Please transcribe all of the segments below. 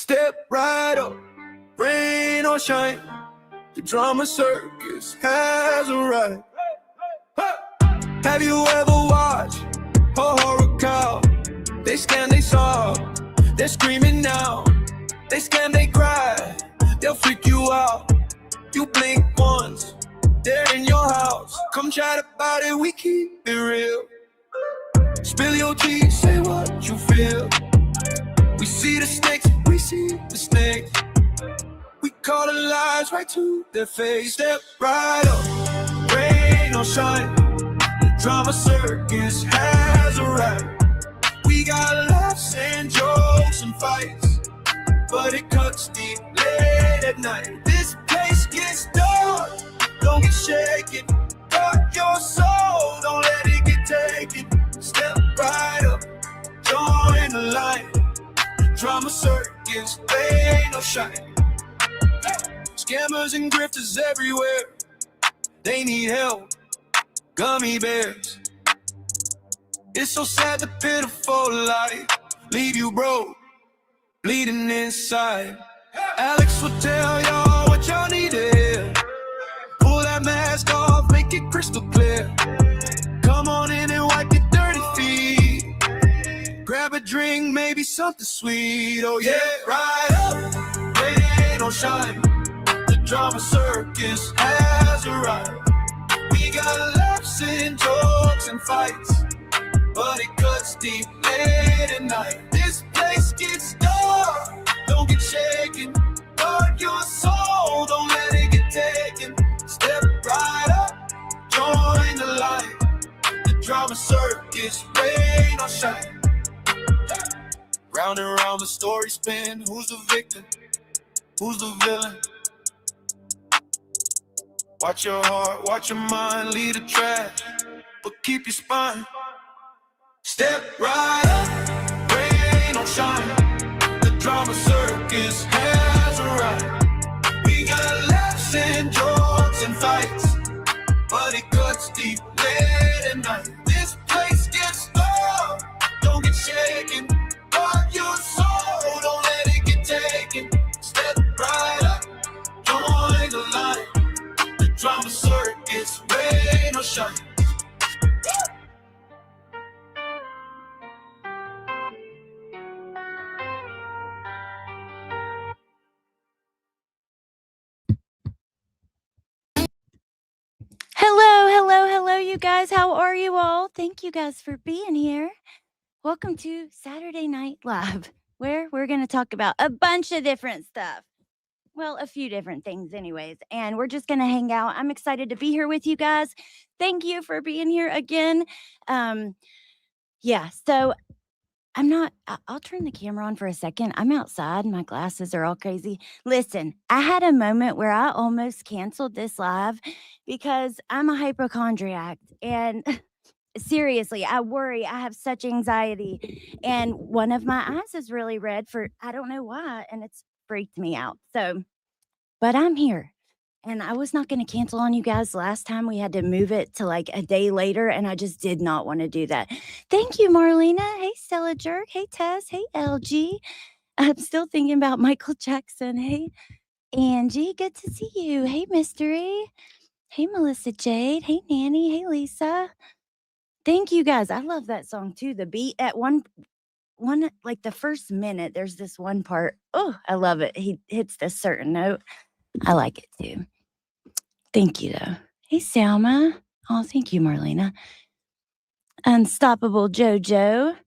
Step right up, rain or shine, the drama circus has arrived. Have you ever watched a horror cow? They scan, they solve, they're screaming now. They scan, they cry, they'll freak you out. You blink once, they're in your house. Come chat about it, we keep it real. Spill your tea, say what you feel. We see the snakes, we see the snakes. We call the lies right to their face. Step right up, rain or shine, the drama circus has arrived. We got laughs and jokes and fights, but it cuts deep late at night. This place gets dark, don't get shaken. Guard your soul, don't let it get taken. Step right up, join the line. Drama circus, rain or shine. Scammers and grifters everywhere, they need help, gummy bears. It's so sad, the pitiful life leave you broke, bleeding inside. Alex will tell y'all what y'all need to hear. Pull that mask off, make it crystal clear. Come on in and wipe your dirty feet. Grab a drink, maybe something sweet. Oh yeah, right up, rain or shine, the drama circus has arrived. We got laughs and jokes and fights, but it cuts deep late at night. This place gets dark, don't get shaken. Guard your soul, don't let it get taken. Step right up, join the light. The drama circus, rain or shine. Round and round the story spin. Who's the victim? Who's the villain? Watch your heart, watch your mind, lead the trash, but keep your spine. Step right up, rain or shine, the drama circus has arrived. We got laughs and jokes and fights, but it cuts deep late at night. This place gets dark, don't get shaken. Guard your soul, don't let it get taken. Step right up, join the line. The drama circus, rain or shine. Hello, you guys. How are you all? Thank you guys for being here. Welcome to Saturday Night Live, where we're going to talk about a bunch of different stuff. Well, a few different things anyways, and we're just going to hang out. I'm excited to be here with you guys. Thank you for being here again. So I'll turn the camera on for a second. I'm outside. My glasses are all crazy. Listen, I had a moment where I almost canceled this live because I'm a hypochondriac. And seriously, I worry. I have such anxiety. And one of my eyes is really red for, I don't know why. And it's freaked me out. But I'm here. And I was not going to cancel on you guys last time. We had to move it to like a day later, and I just did not want to do that. Thank you, Marlena. Hey, Stella Jerk. Hey, Tess. Hey, LG. I'm still thinking about Michael Jackson. Hey, Angie. Good to see you. Hey, Mystery. Hey, Melissa Jade. Hey, Nanny. Hey, Lisa. Thank you, guys. I love that song, too. The beat at one like the first minute, there's this one part. Oh, I love it. He hits this certain note. I like it, too. Thank you, though. Hey, Selma. Oh, thank you, Marlena. Unstoppable Jojo.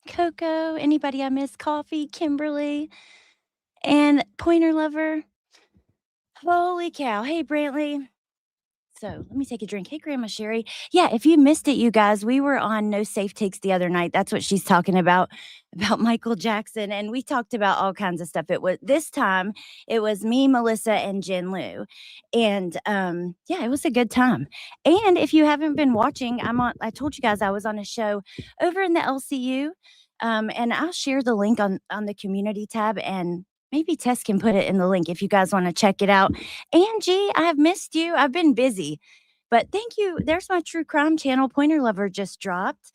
Coco. Anybody I miss? Coffee. Kimberly. And Pointer Lover. Holy cow. Hey, Brantley. So let me take a drink. Hey, Grandma Sherry. Yeah, if you missed it, you guys, we were on No Safe Takes the other night. That's what she's talking about Michael Jackson. And we talked about all kinds of stuff. This time it was me, Melissa, and Jen Lou. And it was a good time. And if you haven't been watching, I told you guys I was on a show over in the LCU. And I'll share the link on the community tab, and maybe Tess can put it in the link if you guys want to check it out. Angie, I have missed you. I've been busy. But thank you. There's my true crime channel. Pointer Lover just dropped.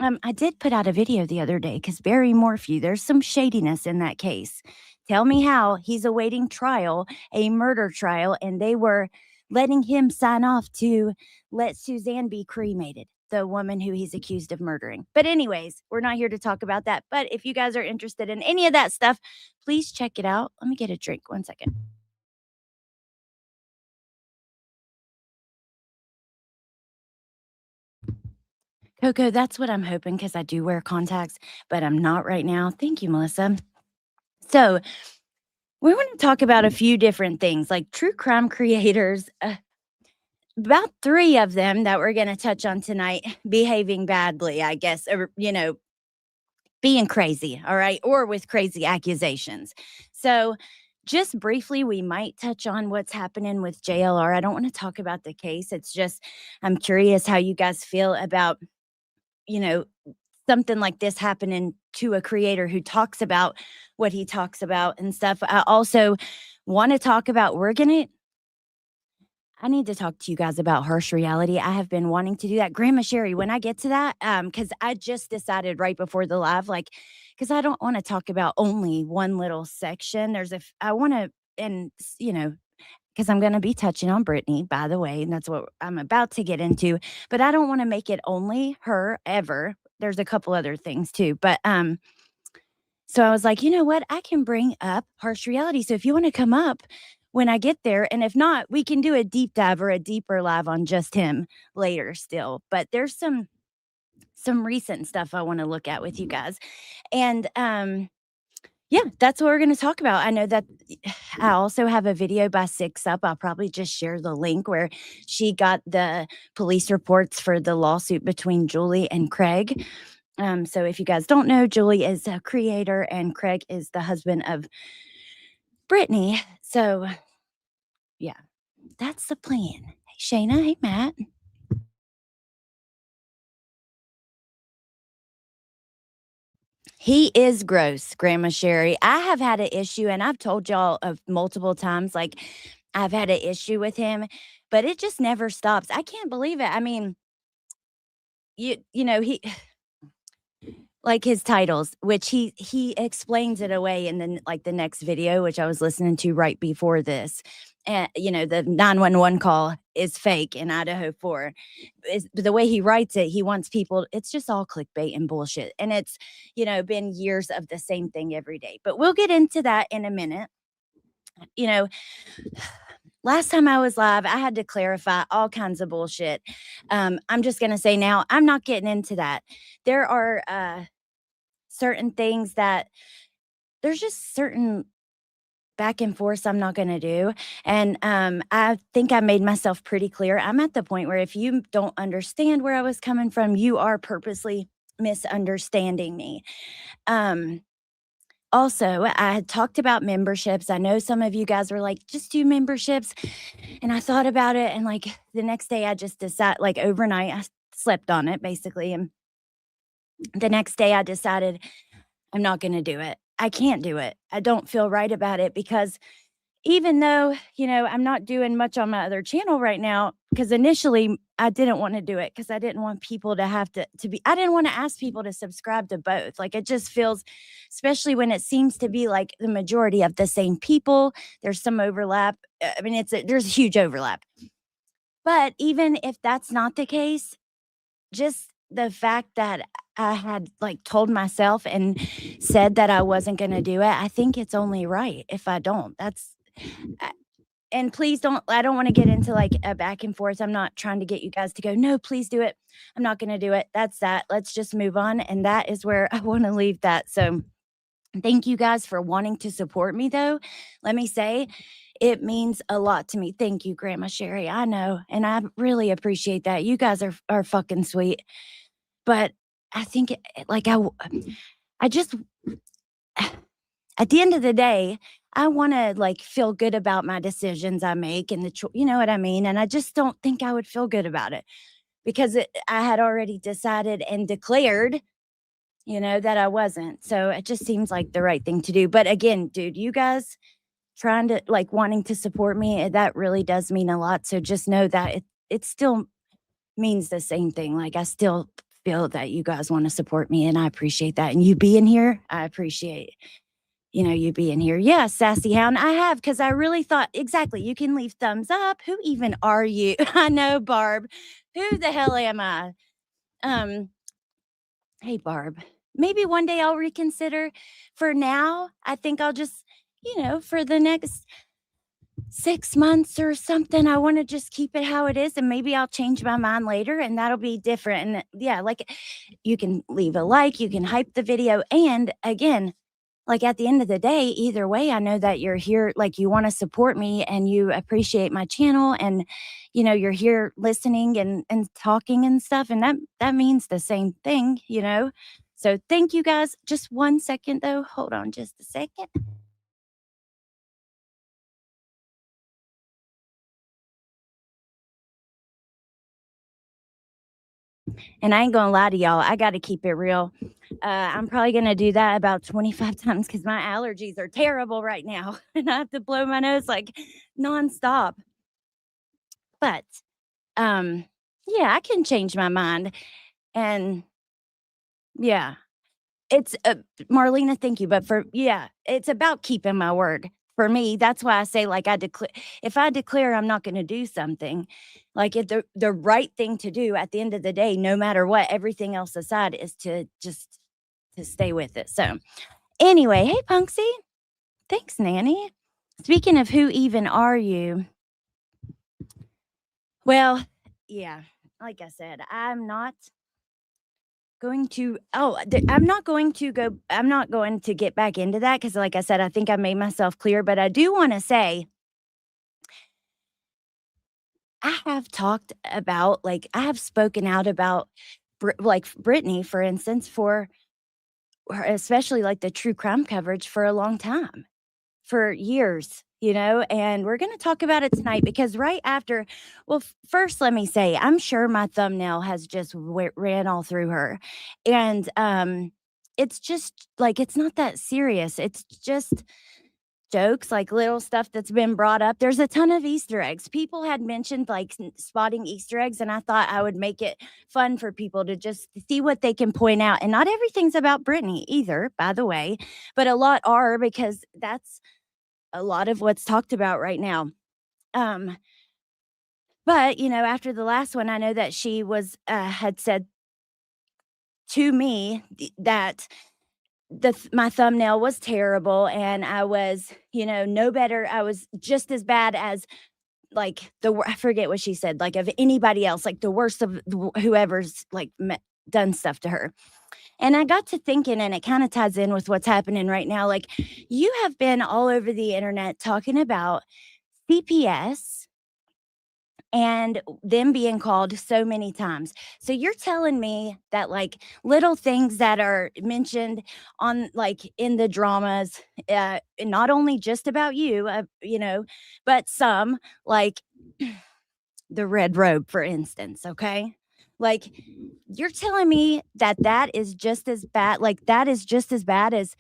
I did put out a video the other day because Barry Morphew, there's some shadiness in that case. Tell me how he's awaiting trial, a murder trial, and they were letting him sign off to let Suzanne be cremated, the woman who he's accused of murdering. But, anyways, we're not here to talk about that. But if you guys are interested in any of that stuff, please check it out. Let me get a drink. 1 second. Coco, that's what I'm hoping because I do wear contacts, but I'm not right now. Thank you, Melissa. So, we want to talk about a few different things like true crime creators. About three of them that we're going to touch on tonight behaving badly, I guess, or, being crazy, all right, or with crazy accusations. So, just briefly, we might touch on what's happening with JLR. I don't want to talk about the case. It's just, I'm curious how you guys feel about, you know, something like this happening to a creator who talks about what he talks about and stuff. I also want to talk about, I need to talk to you guys about harsh reality. I have been wanting to do that. Grandma Sherry, when I get to that, because I just decided right before the live, like, because I don't want to talk about only one little section. I want to, and, because I'm going to be touching on Brittany, by the way, and that's what I'm about to get into. But I don't want to make it only her ever. There's a couple other things too. But so I was like, you know what? I can bring up harsh reality. So if you want to come up when I get there, and if not, we can do a deep dive or a deeper live on just him later still. But there's some recent stuff I want to look at with you guys. And yeah, that's what we're going to talk about. I know that I also have a video by Six Up. I'll probably just share the link where she got the police reports for the lawsuit between Julie and Craig. So if you guys don't know, Julie is a creator and Craig is the husband of Brittany. So yeah, that's the plan. Hey, Shayna. Hey, Matt. He is gross, Grandma Sherry. I have had an issue, and I've told y'all of multiple times, like, I've had an issue with him, but it just never stops. I can't believe it. I mean, he like his titles, which he explains it away in the next video, which I was listening to right before this. And the 911 call is fake in Idaho 4. The way he writes it, he wants people, it's just all clickbait and bullshit. And it's, been years of the same thing every day. But we'll get into that in a minute. Last time I was live, I had to clarify all kinds of bullshit. I'm just going to say now, I'm not getting into that. There are certain things that there's just certain back and forth I'm not going to do. And I think I made myself pretty clear. I'm at the point where if you don't understand where I was coming from, you are purposely misunderstanding me. Also, I had talked about memberships. I know some of you guys were like, just do memberships. And I thought about it. And like the next day, I just decided, like overnight, I slept on it basically. And the next day, I decided I'm not going to do it. I can't do it. I don't feel right about it because even though, I'm not doing much on my other channel right now, because initially I didn't want to do it because I didn't want people to have to be, I didn't want to ask people to subscribe to both. Like it just feels, especially when it seems to be like the majority of the same people, there's some overlap. I mean, there's a huge overlap. But even if that's not the case, just the fact that I had like told myself and said that I wasn't going to do it, I think it's only right if I don't. And please I don't want to get into like a back and forth. I'm not trying to get you guys to go, no, please do it. I'm not going to do it. That's that. Let's just move on. And that is where I want to leave that. So thank you guys for wanting to support me though. Let me say, it means a lot to me. Thank you, Grandma Sherry. I know. And I really appreciate that. You guys are fucking sweet. But I think I just, at the end of the day, I want to like feel good about my decisions I make and you know what I mean? And I just don't think I would feel good about it because I had already decided and declared, that I wasn't. So it just seems like the right thing to do. But again, dude, you guys trying to like wanting to support me, that really does mean a lot. So just know that it still means the same thing. Like I still feel that you guys want to support me, and I appreciate that. And you being here, I appreciate, you being here. Yeah, Sassy Hound, I have, because I really thought, exactly, you can leave thumbs up. Who even are you? I know, Barb. Who the hell am I? Um, hey, Barb. Maybe one day I'll reconsider. For now, I think I'll just, for the next 6 months or something, I want to just keep it how it is, and maybe I'll change my mind later, and that'll be different. And yeah, like, you can leave a like, you can hype the video. And again, like, at the end of the day, either way, I know that you're here, like, you want to support me and you appreciate my channel, and you're here listening and talking and stuff, and that means the same thing. So thank you guys. Just 1 second though. Hold on just a second. And I ain't gonna lie to y'all, I got to keep it real. I'm probably gonna do that about 25 times because my allergies are terrible right now, and I have to blow my nose like nonstop. But yeah, I can change my mind, and yeah, it's Marlena, thank you. But it's about keeping my word. For me, that's why I say, like, if I declare I'm not going to do something, like, the right thing to do at the end of the day, no matter what, everything else aside, is to just to stay with it. So anyway, hey Punksy, thanks, Nanny. Speaking of who even are you? Well, yeah, like I said, I'm not going to I'm not going to get back into that, because like I said, I think I made myself clear. But I do want to say, I have talked about, like, I have spoken out about like Brittany, for instance, for especially like the true crime coverage, for a long time, for years. And we're going to talk about it tonight, because right after, well, first, let me say, I'm sure my thumbnail has just ran all through her. And it's just like, it's not that serious. It's just jokes, like little stuff that's been brought up. There's a ton of Easter eggs. People had mentioned, like, spotting Easter eggs, and I thought I would make it fun for people to just see what they can point out. And not everything's about Brittany either, by the way, but a lot are, because that's a lot of what's talked about right now. Um, but after the last one, I know that she had said to me that my thumbnail was terrible, and I was, no better. I was just as bad as, like, I forget what she said, like, of anybody else, like the worst of whoever's, like, done stuff to her. And I got to thinking, and it kind of ties in with what's happening right now. Like, you have been all over the internet talking about CPS and them being called so many times. So you're telling me that, like, little things that are mentioned on, like, in the dramas, not only just about you, but some, like, the red robe, for instance, okay? Like, you're telling me that is just as bad, like, that is just as bad as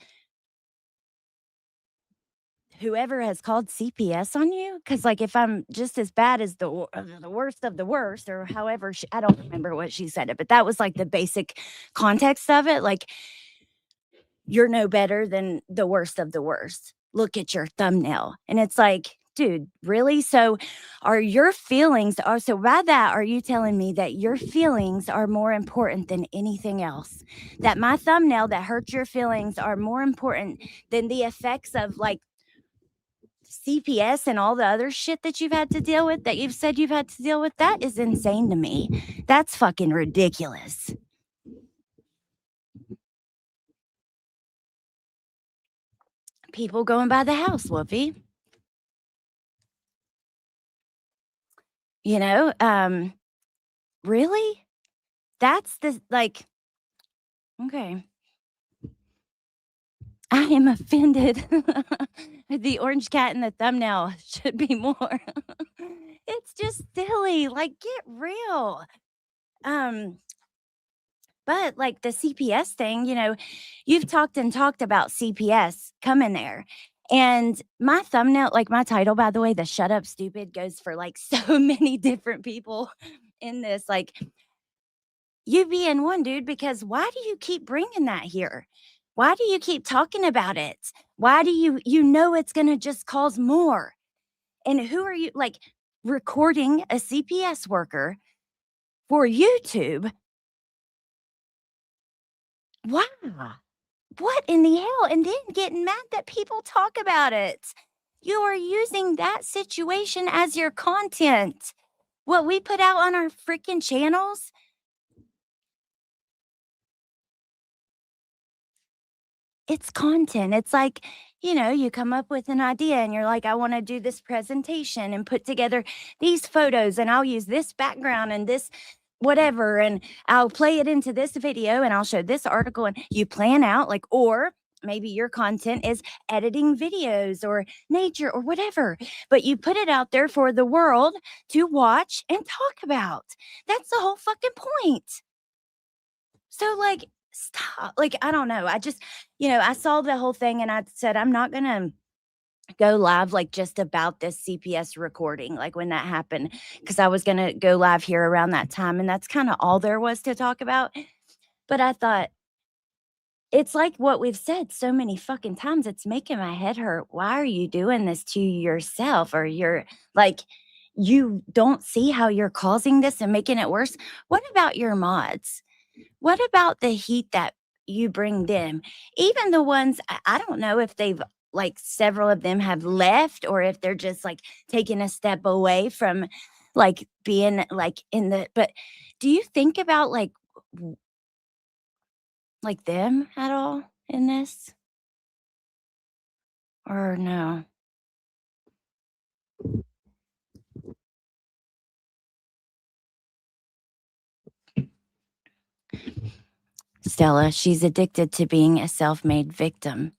whoever has called CPS on you? Because, like, if I'm just as bad as the worst of the worst, or however I don't remember what she said it, but that was, like, the basic context of it. Like, you're no better than the worst of the worst. Look at your thumbnail. And it's like, dude, really? So so by that, are you telling me that your feelings are more important than anything else? That my thumbnail that hurts your feelings are more important than the effects of, like, CPS and all the other shit that you've had to deal with, that you've said you've had to deal with? That is insane to me. That's fucking ridiculous. People going by the house, Whoopi. Really? That's like, okay. I am offended. The orange cat in the thumbnail should be more. It's just silly. Like, get real. But, like, the CPS thing, you've talked and talked about CPS coming there. And my thumbnail, like, my title, by the way, the "Shut Up Stupid," goes for, like, so many different people in this. Like, You being one, dude, because why do you keep bringing that here? Why do you keep talking about it? Why do you know it's gonna just cause more? And who are you like recording a CPS worker for YouTube? Why? What in the hell? And then getting mad that people talk about it. You are using that situation as your content. What we put out on our freaking channels, it's content. It's like, you come up with an idea and you're like, I want to do this presentation and put together these photos, and I'll use this background and this whatever, and I'll play it into this video and I'll show this article. And you plan out, like, or maybe your content is editing videos or nature or whatever, but you put it out there for the world to watch and talk about. That's the whole fucking point. So, like, stop. Like, I don't know. I just, I saw the whole thing and I said, I'm not going to go live like just about this CPS recording, like when that happened, because I was going to go live here around that time. And that's kind of all there was to talk about. But I thought, it's like what we've said so many fucking times. It's making my head hurt. Why are you doing this to yourself? Or you're like, you don't see how you're causing this and making it worse. What about your mods? What about the heat that you bring them? Even the ones, I don't know if they've, like, several of them have left or if they're just like taking a step away from like being like but do you think about like them at all in this or no? Stella, she's addicted to being a self-made victim.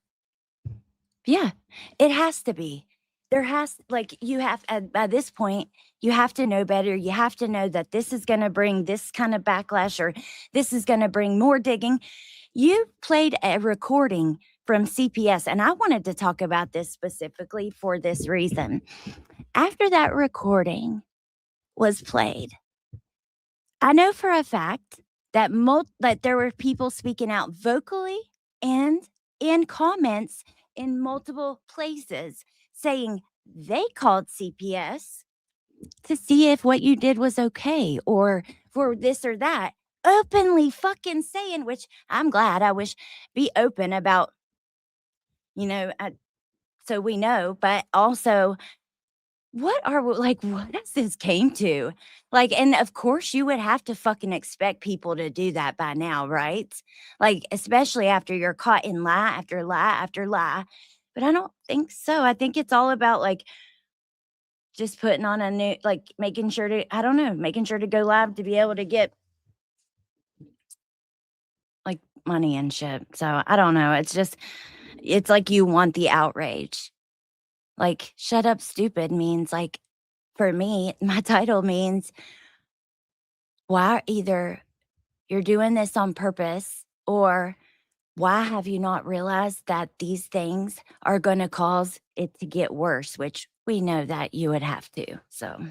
Yeah, it has to be. There has like, you have at this point, you have to know better. You have to know that this is gonna bring this kind of backlash or this is gonna bring more digging. You played a recording from CPS, and I wanted to talk about this specifically for this reason. After that recording was played, I know for a fact that that there were people speaking out vocally and in comments in multiple places saying they called CPS to see if what you did was okay or for this or that. Openly fucking saying, which I'm glad. I wish be open about, you know, I, so we know, but also what has this came to? Like, and of course you would have to fucking expect people to do that by now, right? Like, especially after you're caught in lie after lie after lie. But I don't think so. I think it's all about like just putting on a new, like making sure to, I don't know, making sure to go live to be able to get like money and shit. So I don't know. It's just, it's like you want the outrage. Like, shut up, stupid means like, for me, my title means why either you're doing this on purpose or why have you not realized that these things are going to cause it to get worse, which we know that you would have to. So,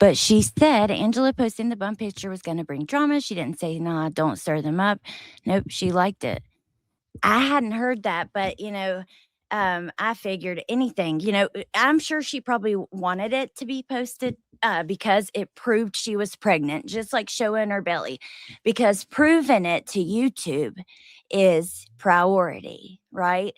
but she said Angela posting the bump picture was going to bring drama. She didn't say, nah, don't stir them up. Nope, she liked it. I hadn't heard that, but I figured anything, I'm sure she probably wanted it to be posted because it proved she was pregnant, just like showing her belly, because proving it to YouTube is priority, right?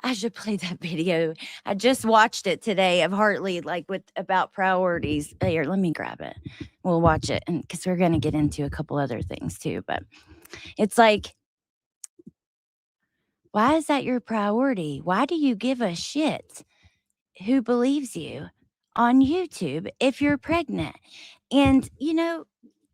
I should play that video. I just watched it today of Hartley, like with about priorities. Here, let me grab it. We'll watch it, and because we're gonna get into a couple other things too, but it's like, why is that your priority? Why do you give a shit who believes you on YouTube if you're pregnant? And,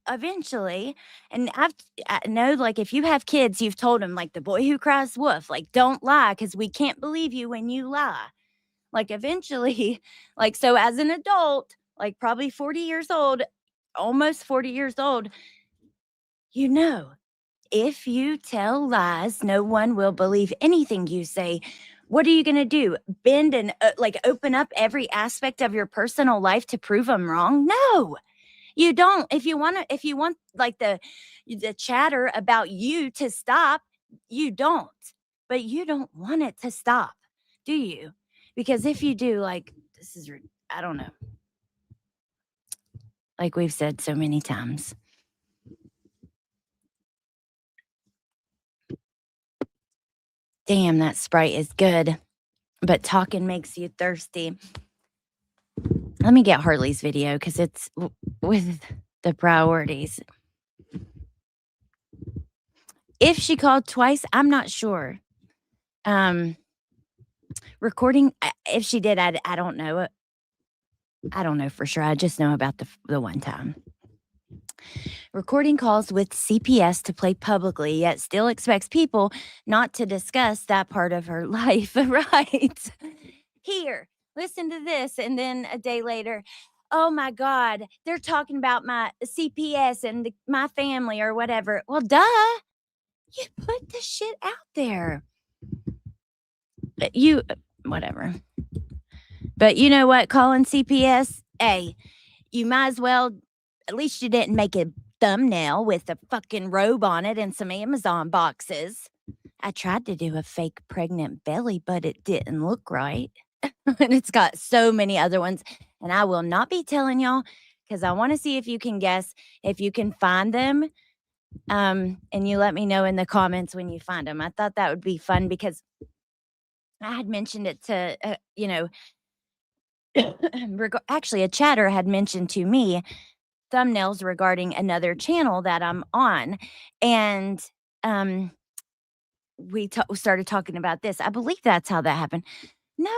eventually, and I know, like, if you have kids, you've told them, like, the boy who cries wolf, like, don't lie because we can't believe you when you lie. Like, eventually, like, so as an adult, like, probably 40 years old, almost 40 years old, you know, if you tell lies, no one will believe anything you say. What are you going to do? Bend and like open up every aspect of your personal life to prove them wrong? No. You don't. If you want like the chatter about you to stop, you don't. But you don't want it to stop, do you? Because if you do, like this is I don't know. Like we've said so many times. Damn, that Sprite is good, but talking makes you thirsty. Let me get Harley's video because it's with the priorities. If she called twice, I'm not sure. Recording, if she did, I don't know. I don't know for sure. I just know about the one time. Recording calls with CPS to play publicly, yet still expects people not to discuss that part of her life. Right. Here, listen to this. And then a day later, oh my God, they're talking about my CPS and my family or whatever. Well, duh. You put the shit out there. Whatever. But you know what, calling CPS, hey, you might as well, at least you didn't make a thumbnail with a fucking robe on it and some Amazon boxes. I tried to do a fake pregnant belly, but it didn't look right. And it's got so many other ones. And I will not be telling y'all because I want to see if you can guess, if you can find them. And you let me know in the comments when you find them. I thought that would be fun because I had mentioned it to, actually, a chatter had mentioned to me thumbnails regarding another channel that I'm on. And we started talking about this. I believe that's how that happened. No,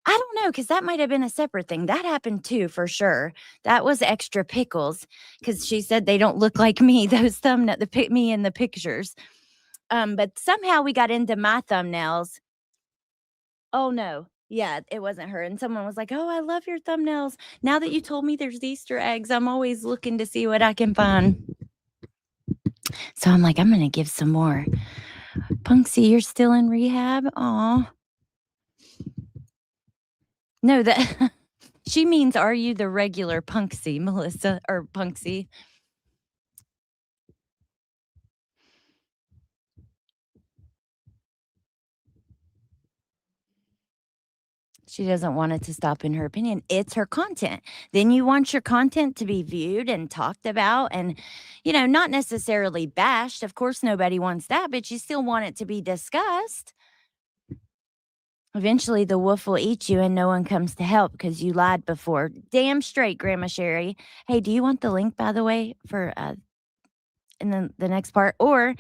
I don't know, because that might have been a separate thing. That happened too, for sure. That was extra pickles, because she said they don't look like me, those thumbnail, me in the pictures. But somehow we got into my thumbnails. Oh, no. Yeah, it wasn't her. And someone was like, "Oh, I love your thumbnails. Now that you told me there's Easter eggs, I'm always looking to see what I can find." So I'm like, I'm going to give some more. Punksy, you're still in rehab? Aw. No, that she means, are you the regular Punksy, Melissa, or Punksy? She doesn't want it to stop, in her opinion. It's her content. Then you want your content to be viewed and talked about and, not necessarily bashed. Of course, nobody wants that, but you still want it to be discussed. Eventually, the wolf will eat you and no one comes to help because you lied before. Damn straight, Grandma Sherry. Hey, do you want the link, by the way, for in the next part? Or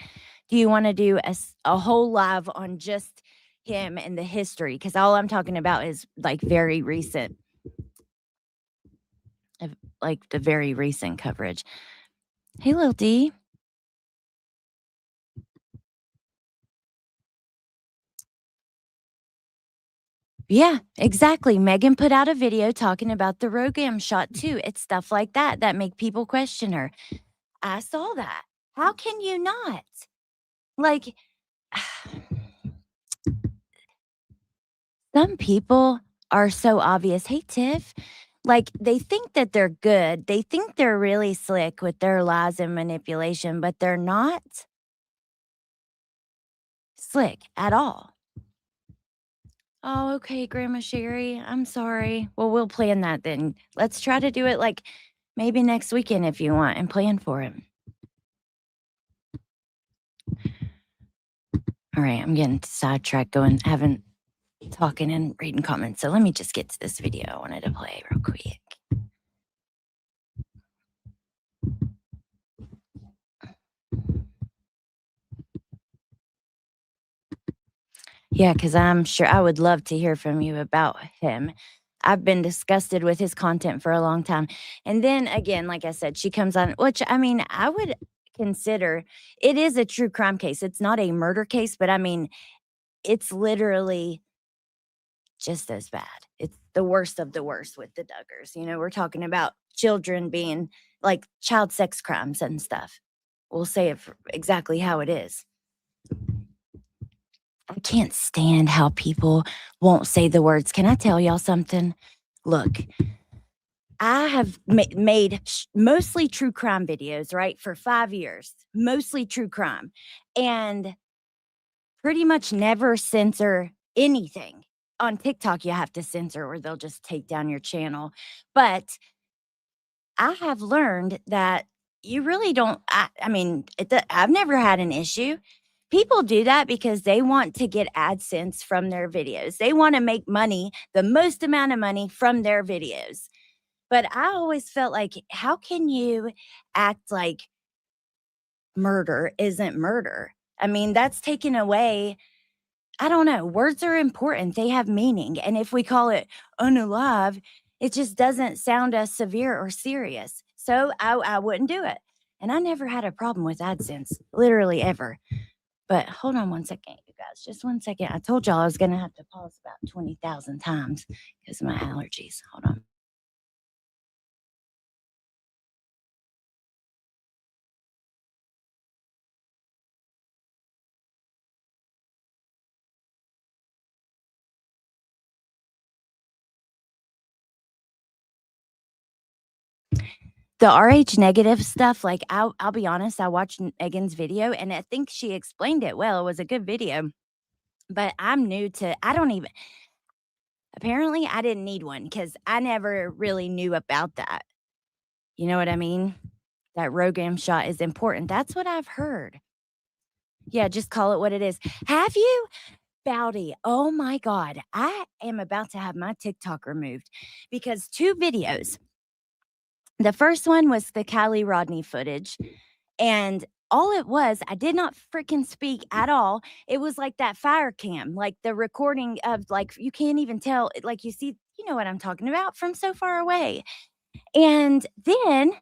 do you want to do a whole live on just him and the history? Because all I'm talking about is like very recent, like the very recent coverage. Hey, Lil D. Yeah, exactly. Megan put out a video talking about the Rogam shot too. It's stuff like that that make people question her. I saw that. How can you not? Like, some people are so obvious. Hey, Tiff. Like, they think that they're good. They think they're really slick with their lies and manipulation, but they're not slick at all. Oh, okay, Grandma Sherry. I'm sorry. Well, we'll plan that then. Let's try to do it like maybe next weekend if you want and plan for it. All right, I'm getting sidetracked having talking and reading comments. So let me just get to this video I wanted to play real quick. Yeah, because I'm sure I would love to hear from you about him. I've been disgusted with his content for a long time. And then again, like I said, she comes on, which I mean, I would consider it is a true crime case. It's not a murder case, but I mean, it's literally just as bad. It's the worst of the worst with the Duggars. We're talking about children being like child sex crimes and stuff. We'll say it exactly how it is. I can't stand how people won't say the words. Can I tell y'all something? Look, I have made mostly true crime videos, right, for 5 years, mostly true crime, and pretty much never censor anything. On TikTok, you have to censor or they'll just take down your channel. But I have learned that you really don't. I mean, I've never had an issue. People do that because they want to get AdSense from their videos. They want to make money, the most amount of money from their videos. But I always felt like, how can you act like murder isn't murder? I mean, that's taken away. I don't know. Words are important. They have meaning. And if we call it unalive, it just doesn't sound as severe or serious. So I wouldn't do it. And I never had a problem with AdSense, literally ever. But hold on one second, you guys. Just one second. I told y'all I was going to have to pause about 20,000 times because of my allergies. Hold on. The RH negative stuff, like, I'll be honest, I watched Megan's video, and I think she explained it well. It was a good video, but I'm new to I don't even apparently, I didn't need one because I never really knew about that. You know what I mean? That ROGAM shot is important. That's what I've heard. Yeah, just call it what it is. Have you? Bowdy, oh my god, I am about to have my TikTok removed because 2 videos. The first one was the Callie Rodney footage, and all it was, I did not freaking speak at all. It was like that fire cam, like the recording of, like, you can't even tell, like, you know what I'm talking about from so far away. And then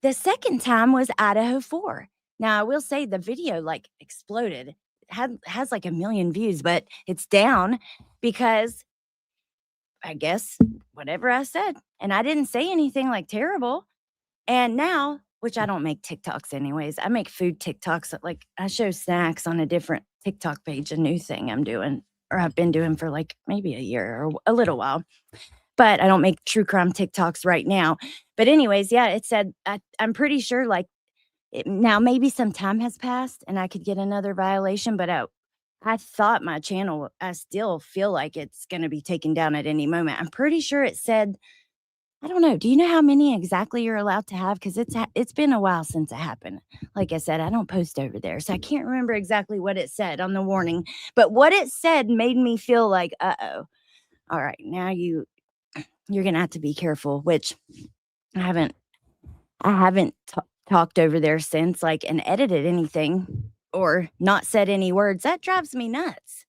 the second time was Idaho 4. Now, I will say the video, like, exploded. It has, like, 1,000,000 views, but it's down because I guess whatever I said, and I didn't say anything, like, terrible. And now, which I don't make TikToks anyways, I make food TikToks that, like, I show snacks on a different TikTok page, a new thing I'm doing, or I've been doing for, like, maybe a year or a little while, but I don't make true crime TikToks right now. But anyways, yeah, it said I'm pretty sure, like, now maybe some time has passed and I could get another violation, but I thought my channel I still feel like it's gonna be taken down at any moment. I'm pretty sure it said I don't know. Do you know how many exactly you're allowed to have? Because it's been a while since it happened. Like I said, I don't post over there, so I can't remember exactly what it said on the warning. But what it said made me feel like, uh-oh. All right, now you're gonna have to be careful, which I haven't talked over there since, like, and edited anything or not said any words. That drives me nuts.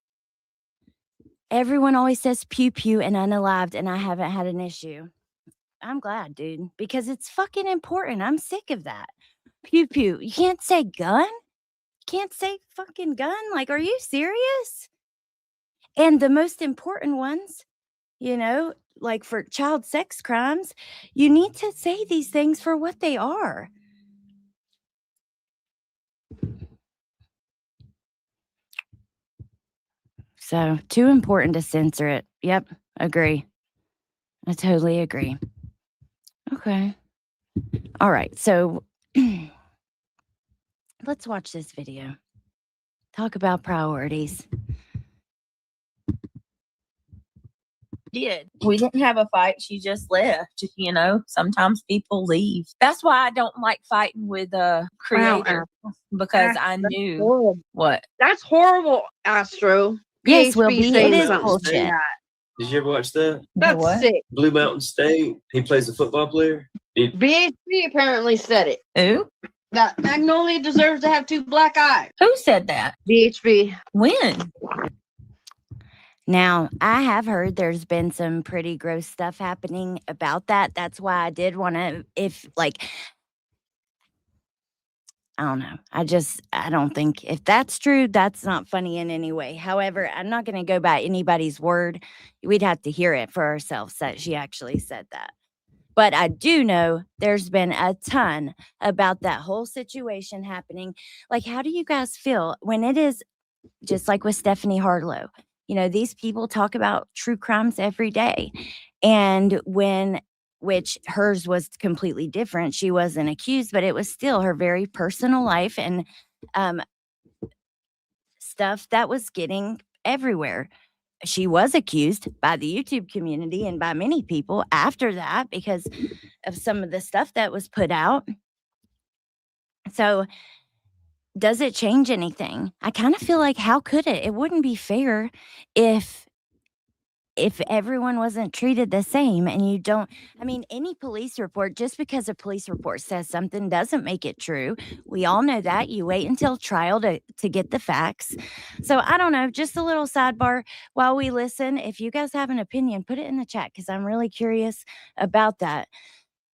Everyone always says pew pew and unalived, and I haven't had an issue. I'm glad, dude, because it's fucking important. I'm sick of that. Pew pew. You can't say gun? You can't say fucking gun? Like, are you serious? And the most important ones, you know, like for child sex crimes, you need to say these things for what they are. So, too important to censor it. Yep, agree. I totally agree. Okay. All right. So, let's watch this video. Talk about priorities. Did. We didn't have a fight. She just left. You know, sometimes people leave. That's why I don't like fighting with a creator because I knew horrible. what. That's horrible, Astro. Yes, PHP will be. It saying is something bullshit. like that. Did you ever watch that? That's What? sick. Blue Mountain State. He plays a football player. BHP apparently said it. Who? That Magnolia deserves to have 2 black eyes. Who said that? BHP. When? Now, I have heard there's been some pretty gross stuff happening about that. That's why I did want to, if like, I don't know. I don't think if that's true, that's not funny in any way. However, I'm not going to go by anybody's word. We'd have to hear it for ourselves that she actually said that. But I do know there's been a ton about that whole situation happening. Like, how do you guys feel when it is just like with Stephanie Harlow. You know, these people talk about true crimes every day. And which hers was completely different. She wasn't accused, but it was still her very personal life and stuff that was getting everywhere. She was accused by the YouTube community and by many people after that because of some of the stuff that was put out. So, does it change anything? I kind of feel like how could it? It wouldn't be fair if everyone wasn't treated the same. And you don't, I mean, any police report, just because a police report says something doesn't make it true. We all know that. You wait until trial to get the facts. So I don't know, just a little sidebar while we listen. If you guys have an opinion, put it in the chat because I'm really curious about that.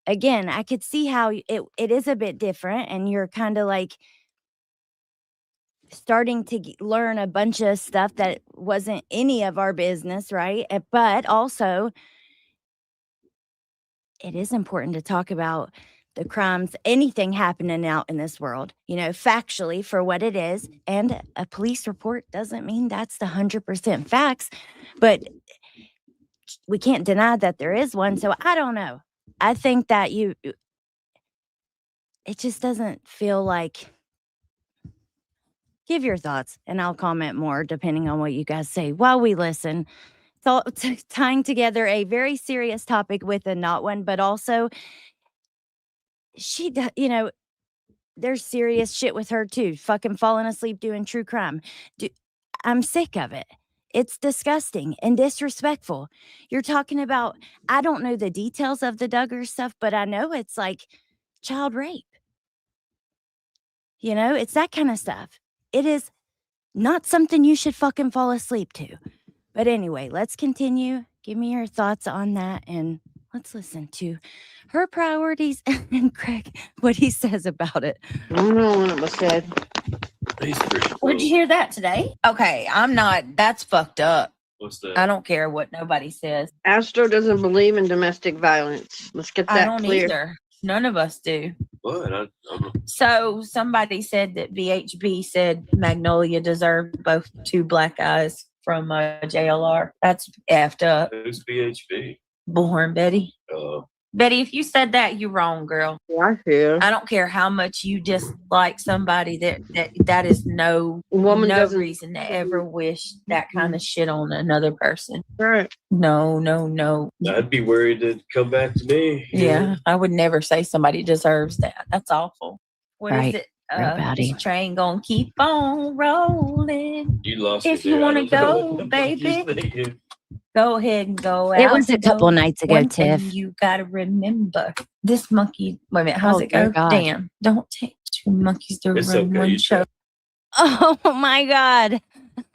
Again, I could see how it is a bit different and you're kind of like starting to learn a bunch of stuff that wasn't any of our business, right? But also, it is important to talk about the crimes, anything happening out in this world, you know, factually for what it is. And a police report doesn't mean that's the 100% facts, but we can't deny that there is one. So I don't know. I think that it just doesn't feel like. Give your thoughts and I'll comment more depending on what you guys say while we listen. It's all tying together a very serious topic with a not one, but also you know, there's serious shit with her too. Fucking falling asleep doing true crime. I'm sick of it. It's disgusting and disrespectful. You're talking about, I don't know the details of the Duggar stuff, but I know it's like child rape. You know, it's that kind of stuff. It is not something you should fucking fall asleep to. But anyway, let's continue. Give me your thoughts on that and let's listen to her priorities and Craig, what he says about it. I don't know when it was said. Would you hear that today? Okay, that's fucked up. What's that? I don't care what nobody says. Astro doesn't believe in domestic violence. Let's get I that don't clear. either. None of us do. What? So somebody said that VHB said Magnolia deserved both 2 black eyes from JLR. That's effed up. Who's BHB? Bullhorn Betty. Betty, if you said that, you're wrong, girl. Yeah, I feel. I don't care how much you dislike somebody. That is no reason to ever wish that kind of shit on another person. Right. No. I'd be worried to come back to me. Yeah, I would never say somebody deserves that. That's awful. What is Right. it? Everybody. This train gonna keep on rolling. You lost If me you there. wanna I don't know go, what the fuck baby. you're thinking. Go ahead and go out. It was a couple nights ago, One thing Tiff. you gotta remember, this monkey. Wait a minute, how's Oh, it go? dear God. Damn! Don't take 2 monkeys to It's run okay, one you show. Oh my God.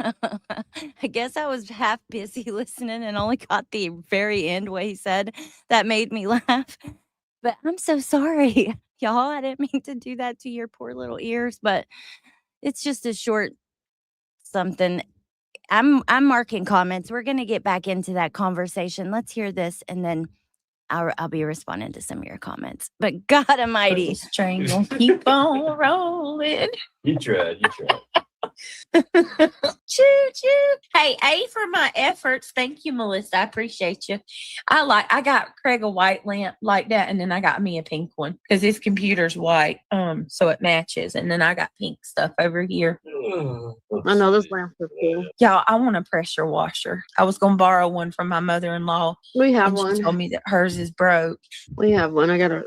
I guess I was half busy listening and only caught the very end what he said. That made me laugh. But I'm so sorry, y'all. I didn't mean to do that to your poor little ears, but it's just a short something. I'm marking comments. We're gonna get back into that conversation. Let's hear this, and then I'll be responding to some of your comments. But God Almighty, This train gonna keep on rolling. You tried. Choo choo. Hey, A for my efforts. Thank you, Melissa. I appreciate you. I got Craig a white lamp like that, and then I got me a pink one because his computer's white, so it matches. And then I got pink stuff over here. I know those lamps are cool. Y'all, I want a pressure washer. I was gonna borrow one from my mother-in-law. We have And one. she told me that hers is broke. We have one. I got a.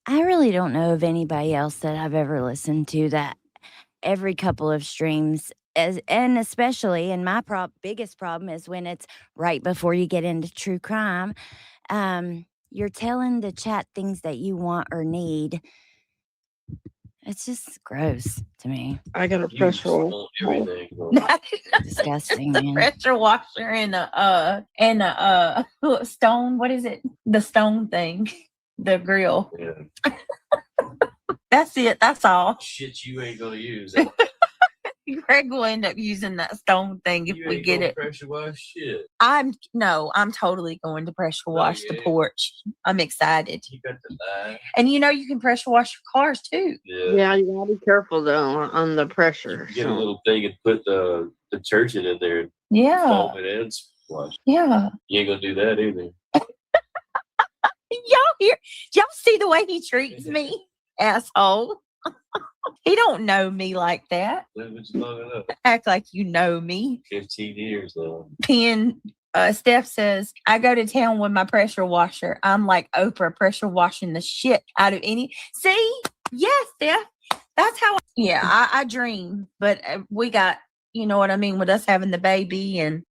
I really don't know of anybody else that I've ever listened to that every couple of streams, and especially, and my biggest problem is when it's right before you get into true crime. You're telling the chat things that you want or need. It's just gross to me. I got a You pressure. want everything. Disgusting, The man. pressure washer and a stone. What is it? The stone thing. The grill. Yeah. That's it. That's all. Shit you ain't gonna use. Greg will end up using that stone thing if You we ain't get gonna it. pressure wash shit. I'm totally going to pressure wash the yeah. porch. I'm excited. You got the lie. And you can pressure wash your cars too. Yeah. Yeah, you gotta be careful though on the pressure. Get a So little thing and put the detergent in there and Yeah. foam it and splash. Yeah. You ain't gonna do that either. Y'all see the way he treats me? Asshole. He don't know me like that. Live it long enough. Act like you know me. 15 years though. Steph says, I go to town with my pressure washer. I'm like Oprah pressure washing the shit out of any. See? Yes, Steph. That's how I dream. But we got, you know what I mean, with us having the baby and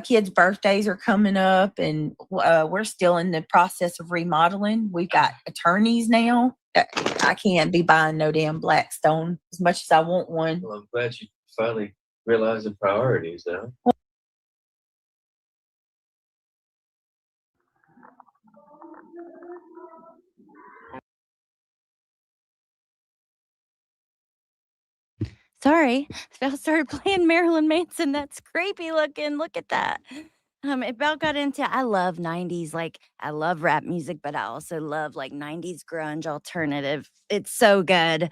kids' birthdays are coming up and we're still in the process of remodeling. We've got attorneys now. I can't be buying no damn Blackstone as much as I want one. Well, I'm glad you finally realized the priorities now. Sorry, Belle started playing Marilyn Manson. That's creepy looking. Look at that. Belle got into. I love '90s. Like I love rap music, but I also love like '90s grunge alternative. It's so good.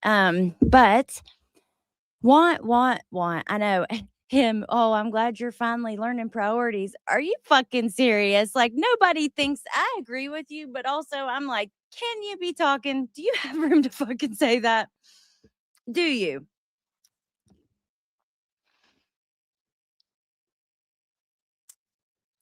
But want. I know him. Oh, I'm glad you're finally learning priorities. Are you fucking serious? Like nobody thinks I agree with you, but also I'm like, can you be talking? Do you have room to fucking say that? Do you?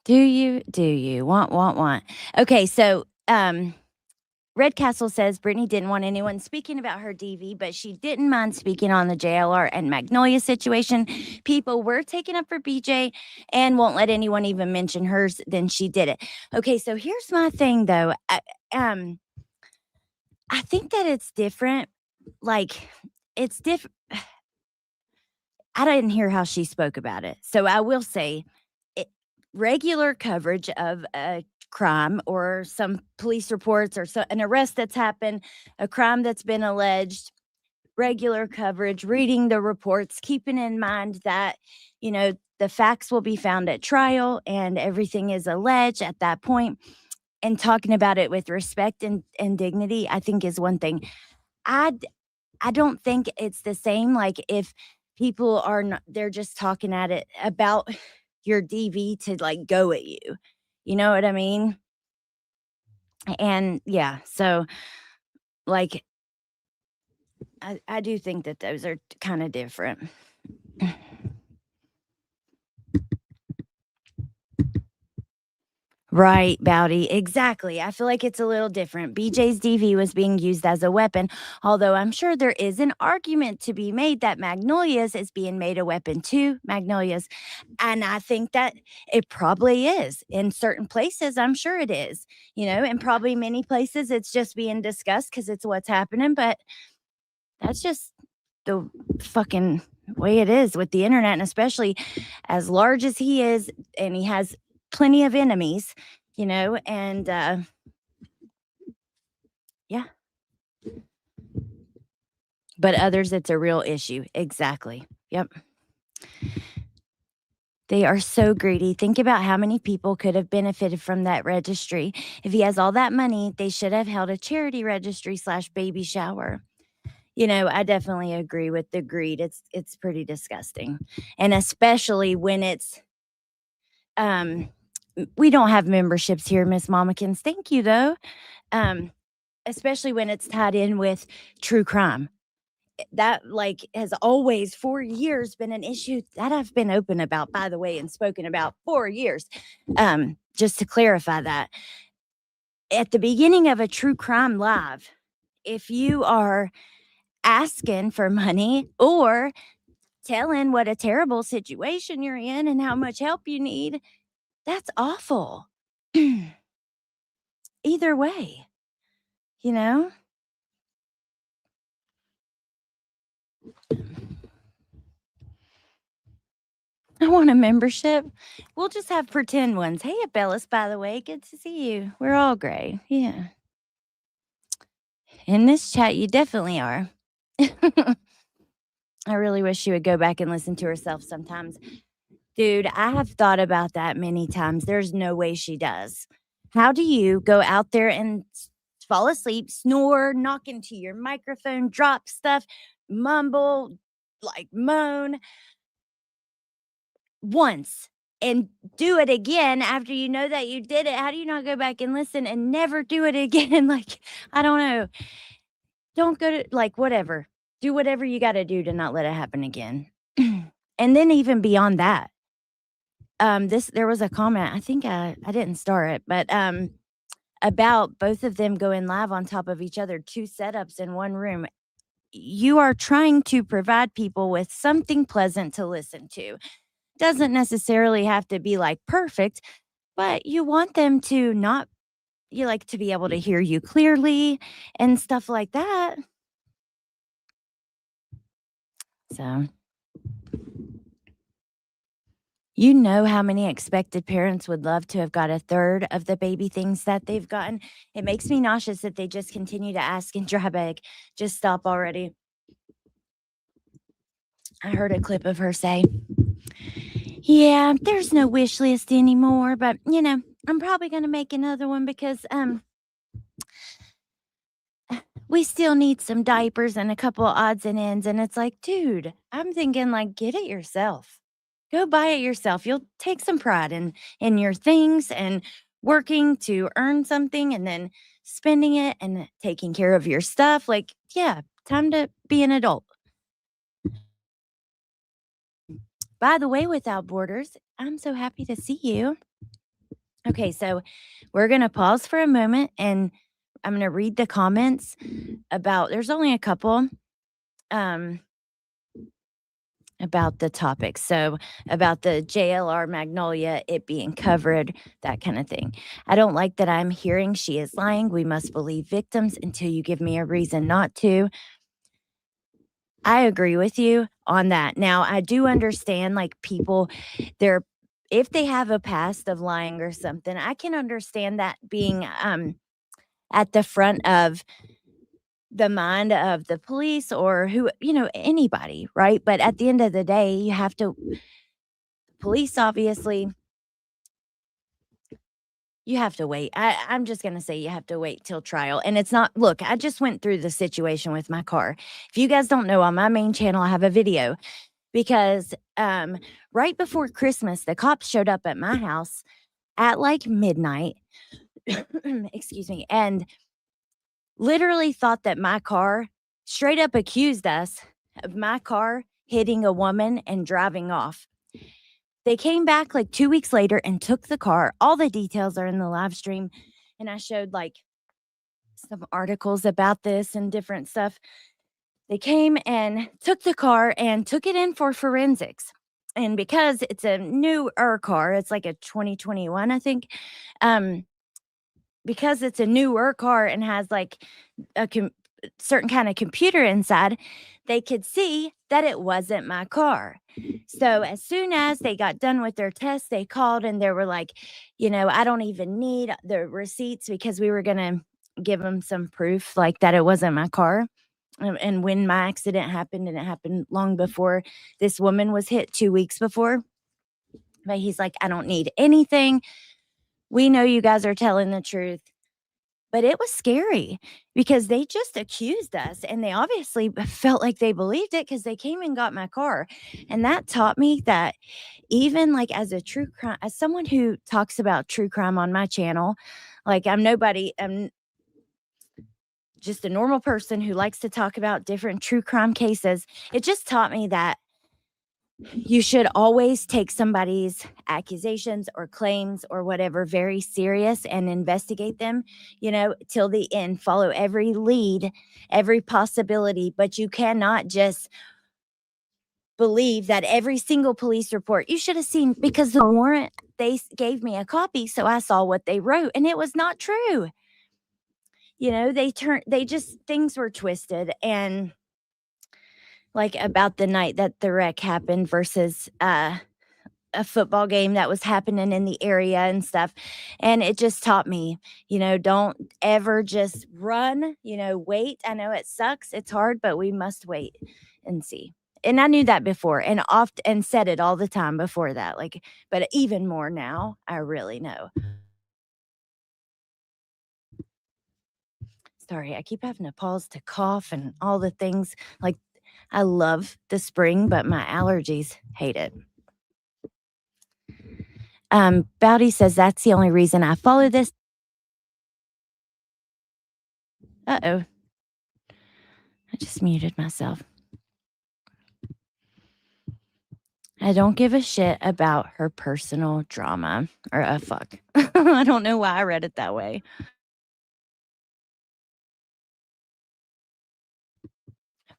Do you? Want. Okay, so Red Castle says Brittany didn't want anyone speaking about her DV, but she didn't mind speaking on the JLR and Magnolia situation. People were taking up for BJ and won't let anyone even mention hers. Then she did it. Okay, so here's my thing though. I think that it's different. Like it's different. I didn't hear how she spoke about it. So I will say regular coverage of a crime or some police reports or an arrest that's happened, a crime that's been alleged, regular coverage, reading the reports, keeping in mind that, the facts will be found at trial and everything is alleged at that point, and talking about it with respect and dignity, I think is one thing. I don't think it's the same. Like if people are not, they're just talking at it about your DV to like go at you. You know what I mean? And yeah, so like I do think that those are kind of different. Right, Bowdy. Exactly. I feel like it's a little different. BJ's DV was being used as a weapon, although I'm sure there is an argument to be made that Magnolia's is being made a weapon too. Magnolia's. And I think that it probably is. In certain places, I'm sure it is, and probably many places it's just being discussed because it's what's happening. But that's just the fucking way it is with the internet, and especially as large as he is, and he has plenty of enemies, and yeah. But others, it's a real issue. Exactly. Yep. They are so greedy. Think about how many people could have benefited from that registry. If he has all that money, they should have held a charity registry / baby shower. I definitely agree with the greed. It's pretty disgusting. And especially when it's we don't have memberships here, Miss Mamikins. Thank you though. Especially when it's tied in with true crime. That has always for years been an issue that I've been open about, by the way, and spoken about for years. Just to clarify that at the beginning of a true crime live, if you are asking for money or telling what a terrible situation you're in and how much help you need, that's awful. Either way, I want a membership. We'll just have pretend ones. Hey, Abellis, by the way, good to see you. We're all gray. Yeah. In this chat, you definitely are. I really wish she would go back and listen to herself sometimes. Dude, I have thought about that many times. There's no way she does. How do you go out there and fall asleep, snore, knock into your microphone, drop stuff, mumble, like moan once and do it again after you know that you did it? How do you not go back and listen and never do it again? Like, I don't know. Don't go to, like, whatever. Do whatever you got to do to not let it happen again. And then even beyond that, there was a comment, I think I didn't start it, but about both of them going live on top of each other, 2 setups in one room. You are trying to provide people with something pleasant to listen to. Doesn't necessarily have to be like perfect, but you want them to not, you like to be able to hear you clearly and stuff like that. So, you know how many expected parents would love to have got a third of the baby things that they've gotten? It makes me nauseous that they just continue to ask and dry beg. Just stop already. I heard a clip of her say, yeah, there's no wish list anymore, but I'm probably going to make another one because we still need some diapers and a couple of odds and ends. And it's like, dude, I'm thinking, like, get it yourself. Go buy it yourself. You'll take some pride in your things and working to earn something and then spending it and taking care of your stuff. Like, yeah, time to be an adult. By the way, Without Borders, I'm so happy to see you. Okay, so we're going to pause for a moment and I'm going to read the comments about, there's only a couple about the topic. So about the JLR Magnolia, it being covered, that kind of thing. I don't like that I'm hearing she is lying. We must believe victims until you give me a reason not to. I agree with you on that. Now, I do understand, like, people, if they have a past of lying or something, I can understand that being at the front of the mind of the police or anybody, right? But at the end of the day, you have to, police, obviously, you have to wait. I'm just going to say you have to wait till trial. And it's not, look, I just went through the situation with my car. If you guys don't know, on my main channel, I have a video because right before Christmas, the cops showed up at my house at like midnight, excuse me, and literally thought that my car, straight up accused us of my car hitting a woman and driving off. They came back like 2 weeks later and took the car. All the details are in the live stream. And I showed like some articles about this and different stuff. They came and took the car and took it in for forensics. And because it's a newer car, it's like a 2021, I think. Because it's a newer car and has like a certain kind of computer inside, they could see that it wasn't my car. So as soon as they got done with their test, they called and they were like, I don't even need the receipts because we were going to give them some proof like that it wasn't my car. And when my accident happened, and it happened long before this woman was hit 2 weeks before, but he's like, I don't need anything. We know you guys are telling the truth. But it was scary because they just accused us and they obviously felt like they believed it because they came and got my car. And that taught me that even like as someone who talks about true crime on my channel, like I'm just a normal person who likes to talk about different true crime cases. It just taught me that you should always take somebody's accusations or claims or whatever very serious and investigate them, till the end. Follow every lead, every possibility, but you cannot just believe that every single police report. You should have seen, because the warrant, they gave me a copy, so I saw what they wrote, and it was not true. Things were twisted, and like about the night that the wreck happened versus a football game that was happening in the area and stuff. And it just taught me, don't ever just run, wait. I know it sucks. It's hard, but we must wait and see. and I knew that before and and said it all the time before that. Like, but even more now, I really know. Sorry, I keep having to pause to cough and all the things. Like, I love the spring, but my allergies hate it. Bowdy says that's the only reason I follow this. Uh-oh. I just muted myself. I don't give a shit about her personal drama. Or fuck. I don't know why I read it that way.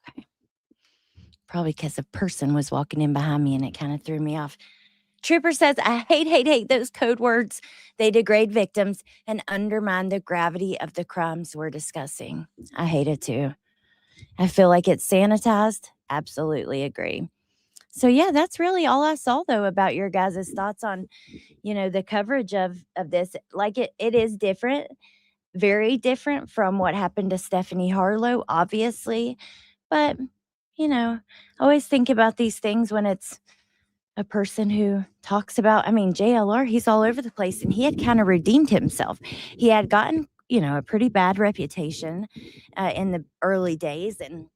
Okay. Probably because a person was walking in behind me and it kind of threw me off. Trooper says, I hate those code words. They degrade victims and undermine the gravity of the crimes we're discussing. I hate it too. I feel like it's sanitized. Absolutely agree. So yeah, that's really all I saw though about your guys' thoughts on, the coverage of this. Like it is different, very different from what happened to Stephanie Harlow, obviously. But, I always think about these things when it's a person who talks about, JLR, he's all over the place and he had kind of redeemed himself. He had gotten, a pretty bad reputation in the early days. And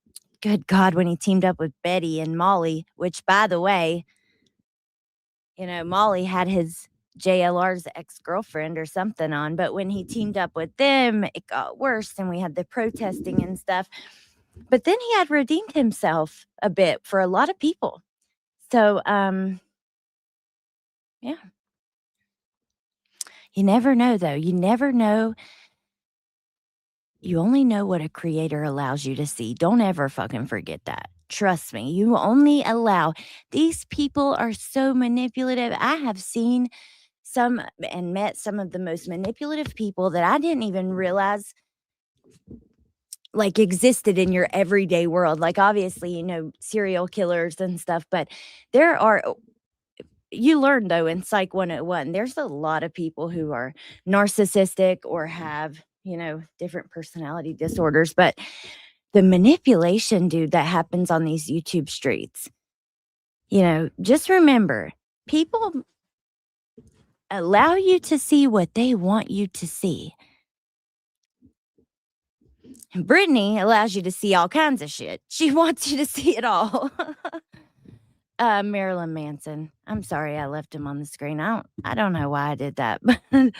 good God, when he teamed up with Betty and Molly, which by the way, Molly had his JLR's ex-girlfriend or something on, but when he teamed up with them, it got worse and we had the protesting and stuff. But then he had redeemed himself a bit for a lot of people. So, yeah. You never know, though. You never know. You only know what a creator allows you to see. Don't ever fucking forget that. Trust me. You only allow. These people are so manipulative. I have seen some and met some of the most manipulative people that I didn't even realize like existed in your everyday world. Like obviously, serial killers and stuff, but there are, you learn though in Psych 101, there's a lot of people who are narcissistic or have, different personality disorders, but the manipulation, dude, that happens on these YouTube streets, just remember, people allow you to see what they want you to see. And Brittany allows you to see all kinds of shit. She wants you to see it all. Marilyn Manson. I'm sorry I left him on the screen. I don't know why I did that, but I'm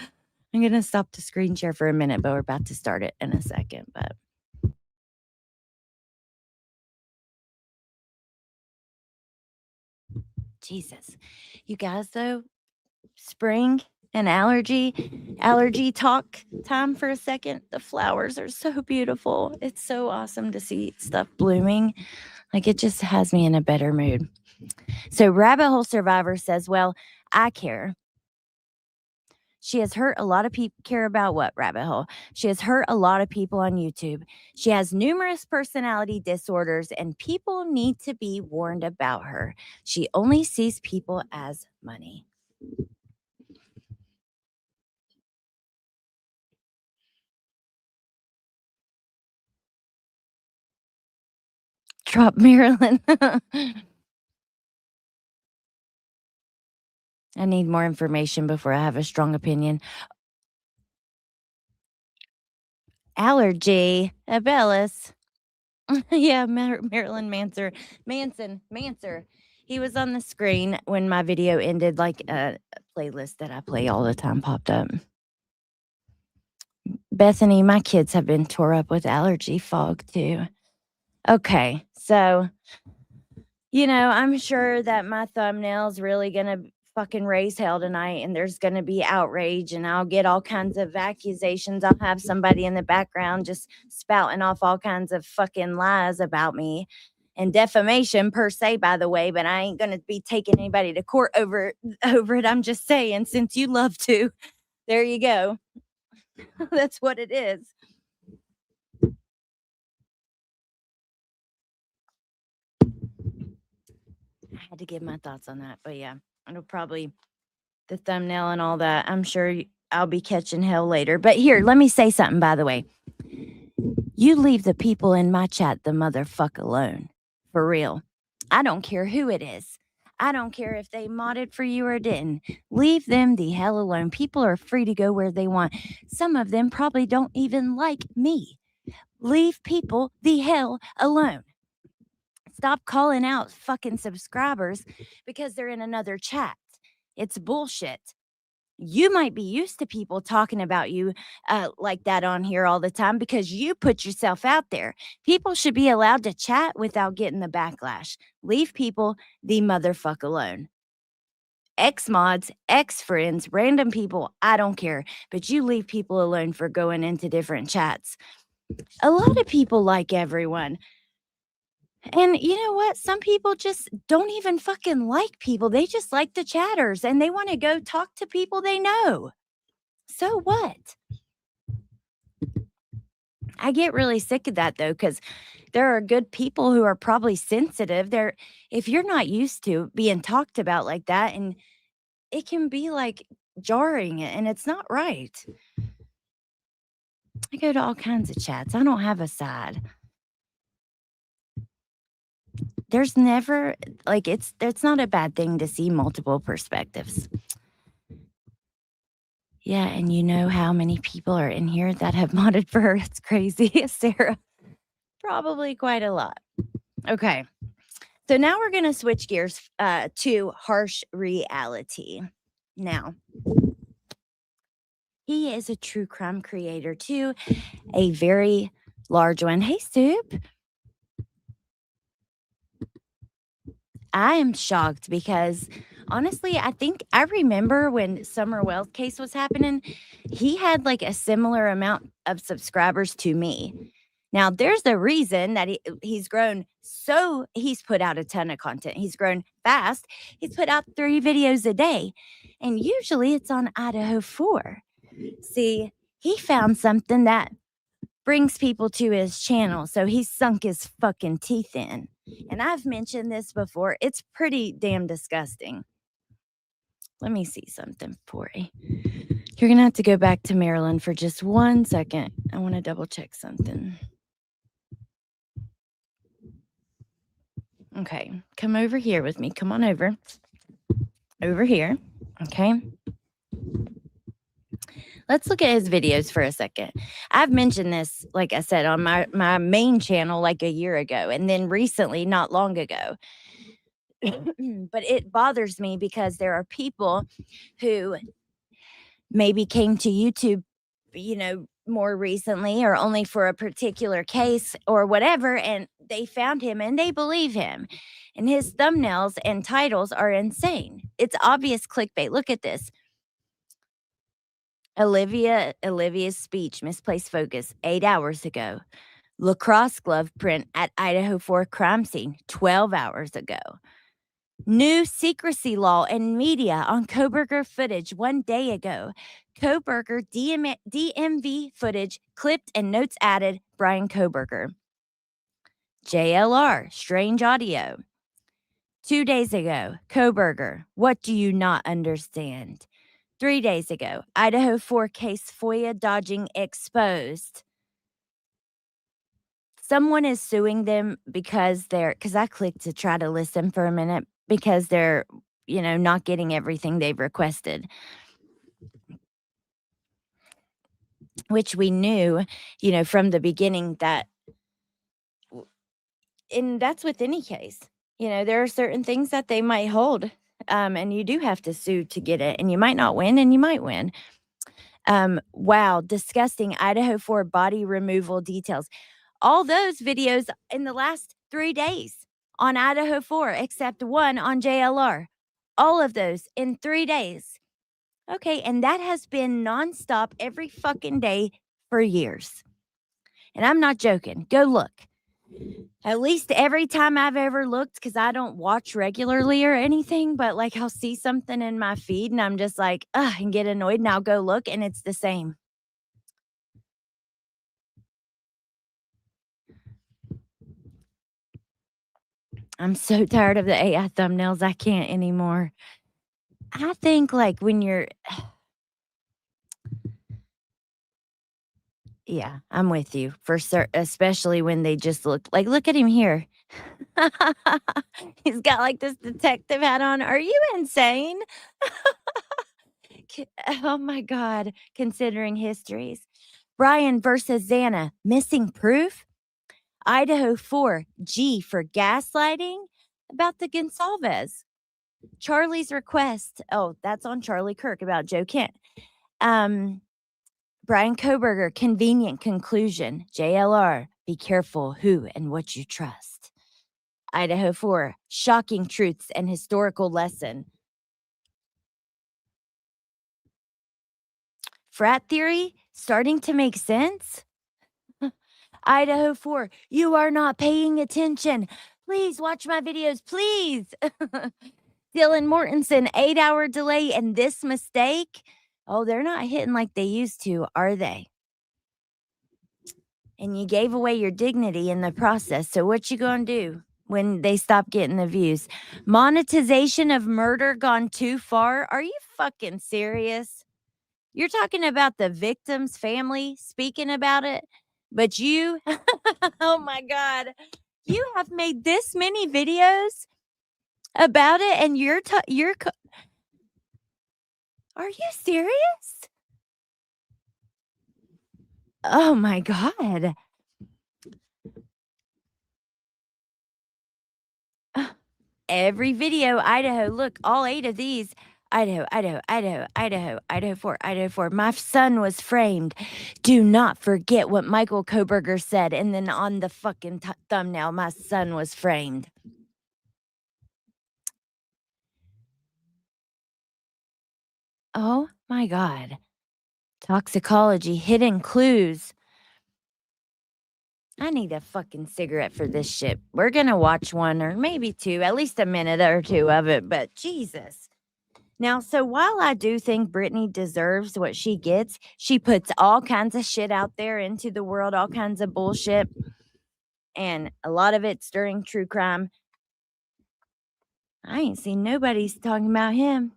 going to stop the screen share for a minute, but we're about to start it in a second. But Jesus, you guys, though, spring and allergy talk time for a second. The flowers are so beautiful. It's so awesome to see stuff blooming. Like it just has me in a better mood. So Rabbit Hole Survivor says, well, I care. She has hurt a lot of people. Care about what, Rabbit Hole? She has hurt a lot of people on YouTube. She has numerous personality disorders and people need to be warned about her. She only sees people as money. Drop Marilyn. I need more information before I have a strong opinion. Allergy. Abellis. Yeah, Marilyn Manson. He was on the screen when my video ended, like a playlist that I play all the time popped up. Bethany, my kids have been tore up with allergy fog too. Okay, so, I'm sure that my thumbnail's really going to fucking raise hell tonight and there's going to be outrage and I'll get all kinds of accusations. I'll have somebody in the background just spouting off all kinds of fucking lies about me and defamation per se, by the way, but I ain't going to be taking anybody to court over it. I'm just saying, since you love to, there you go. That's what it is. I had to give my thoughts on that, but yeah, it'll probably the thumbnail and all that. I'm sure I'll be catching hell later. But here, let me say something, by the way. You leave the people in my chat the motherfuck alone. For real. I don't care who it is. I don't care if they modded for you or didn't. Leave them the hell alone. People are free to go where they want. Some of them probably don't even like me. Leave people the hell alone. Stop calling out fucking subscribers because they're in another chat. It's bullshit. You might be used to people talking about you like that on here all the time because you put yourself out there. People should be allowed to chat without getting the backlash. Leave people the motherfuck alone. Ex mods, ex friends, random people, I don't care. But you leave people alone for going into different chats. A lot of people like everyone. And you know what? Some people just don't even fucking like people. They just like the chatters and they want to go talk to people they know. So what? I get really sick of that though, because there are good people who are probably sensitive. If you're not used to being talked about like that, and it can be like jarring and it's not right. I go to all kinds of chats. I don't have a side. There's never like it's not a bad thing to see multiple perspectives. Yeah, and you know how many people are in here that have modded for her? It's crazy, Sarah. Probably quite a lot. Okay. So now we're going to switch gears to harsh reality. Now, he is a true crime creator too, a very large one. Hey, Soup. I am shocked because honestly, I think I remember when Summer Wells case was happening, he had like a similar amount of subscribers to me. Now, there's a reason that he's grown. So he's put out a ton of content. He's grown fast. He's put out 3 videos a day. And usually it's on Idaho 4. See, he found something that brings people to his channel. So he sunk his fucking teeth in. And I've mentioned this before. It's pretty damn disgusting. Let me see something for you. You're going to have to go back to Maryland for just 1 second. I want to double check something. Okay, come over here with me. Come on over. Over here. Okay. Let's look at his videos for a second. I've mentioned this, like I said, on my main channel like a year ago, and then recently, not long ago. But it bothers me because there are people who maybe came to YouTube, more recently or only for a particular case or whatever, and they found him and they believe him. And his thumbnails and titles are insane. It's obvious clickbait. Look at this. Olivia's speech, misplaced focus, 8 hours ago. Lacrosse glove print at Idaho 4 crime scene, 12 hours ago. New secrecy law and media on Koberger footage 1 day ago. Koberger DMV footage clipped and notes added, Brian Koberger. JLR, strange audio. 2 days ago, Koberger, what do you not understand? 3 days ago, Idaho 4 case FOIA dodging exposed. Someone is suing them because I clicked to try to listen for a minute because they're, not getting everything they've requested. Which we knew, from the beginning that, and that's with any case, there are certain things that they might hold, and you do have to sue to get it, and you might not win, and you might win. Wow, disgusting Idaho 4 body removal details. All those videos in the last 3 days on Idaho 4, except one on JLR. All of those in 3 days. Okay, and that has been nonstop every fucking day for years. And I'm not joking. Go look. At least every time I've ever looked, because I don't watch regularly or anything, but like I'll see something in my feed and I'm just like, ugh, and get annoyed and I'll go look and it's the same. I'm so tired of the AI thumbnails. I can't anymore. I think like when you're, Yeah, I'm with you for especially when they just look at him here. He's got like this detective hat on. Are you insane? Oh my God, considering histories. Brian versus Xana, missing proof? Idaho 4, G for gaslighting? About the Gonsalves. Charlie's request. Oh, that's on Charlie Kirk about Joe Kent. Brian Koberger, convenient conclusion. JLR, be careful who and what you trust. Idaho 4, shocking truths and historical lesson. Frat theory, starting to make sense? Idaho 4, you are not paying attention. Please watch my videos, please. Dylan Mortensen, 8-hour delay and this mistake. Oh, they're not hitting like they used to, are they? And you gave away your dignity in the process. So what you gonna do when they stop getting the views? Monetization of murder gone too far? Are you fucking serious? You're talking about the victim's family speaking about it, but you, oh my God, you have made this many videos about it, and are you serious? Oh my God. Every video, Idaho, look, all 8 of these. Idaho, Idaho, Idaho, Idaho, Idaho 4, Idaho 4. My son was framed. Do not forget what Michael Koberger said. And then on the fucking thumbnail, my son was framed. Oh my God. Toxicology, hidden clues. I need a fucking cigarette for this shit. We're going to watch one or maybe 2, at least a minute or 2 of it, but Jesus. Now, so while I do think Brittany deserves what she gets, she puts all kinds of shit out there into the world, all kinds of bullshit, and a lot of it's during true crime. I ain't seen nobody's talking about him.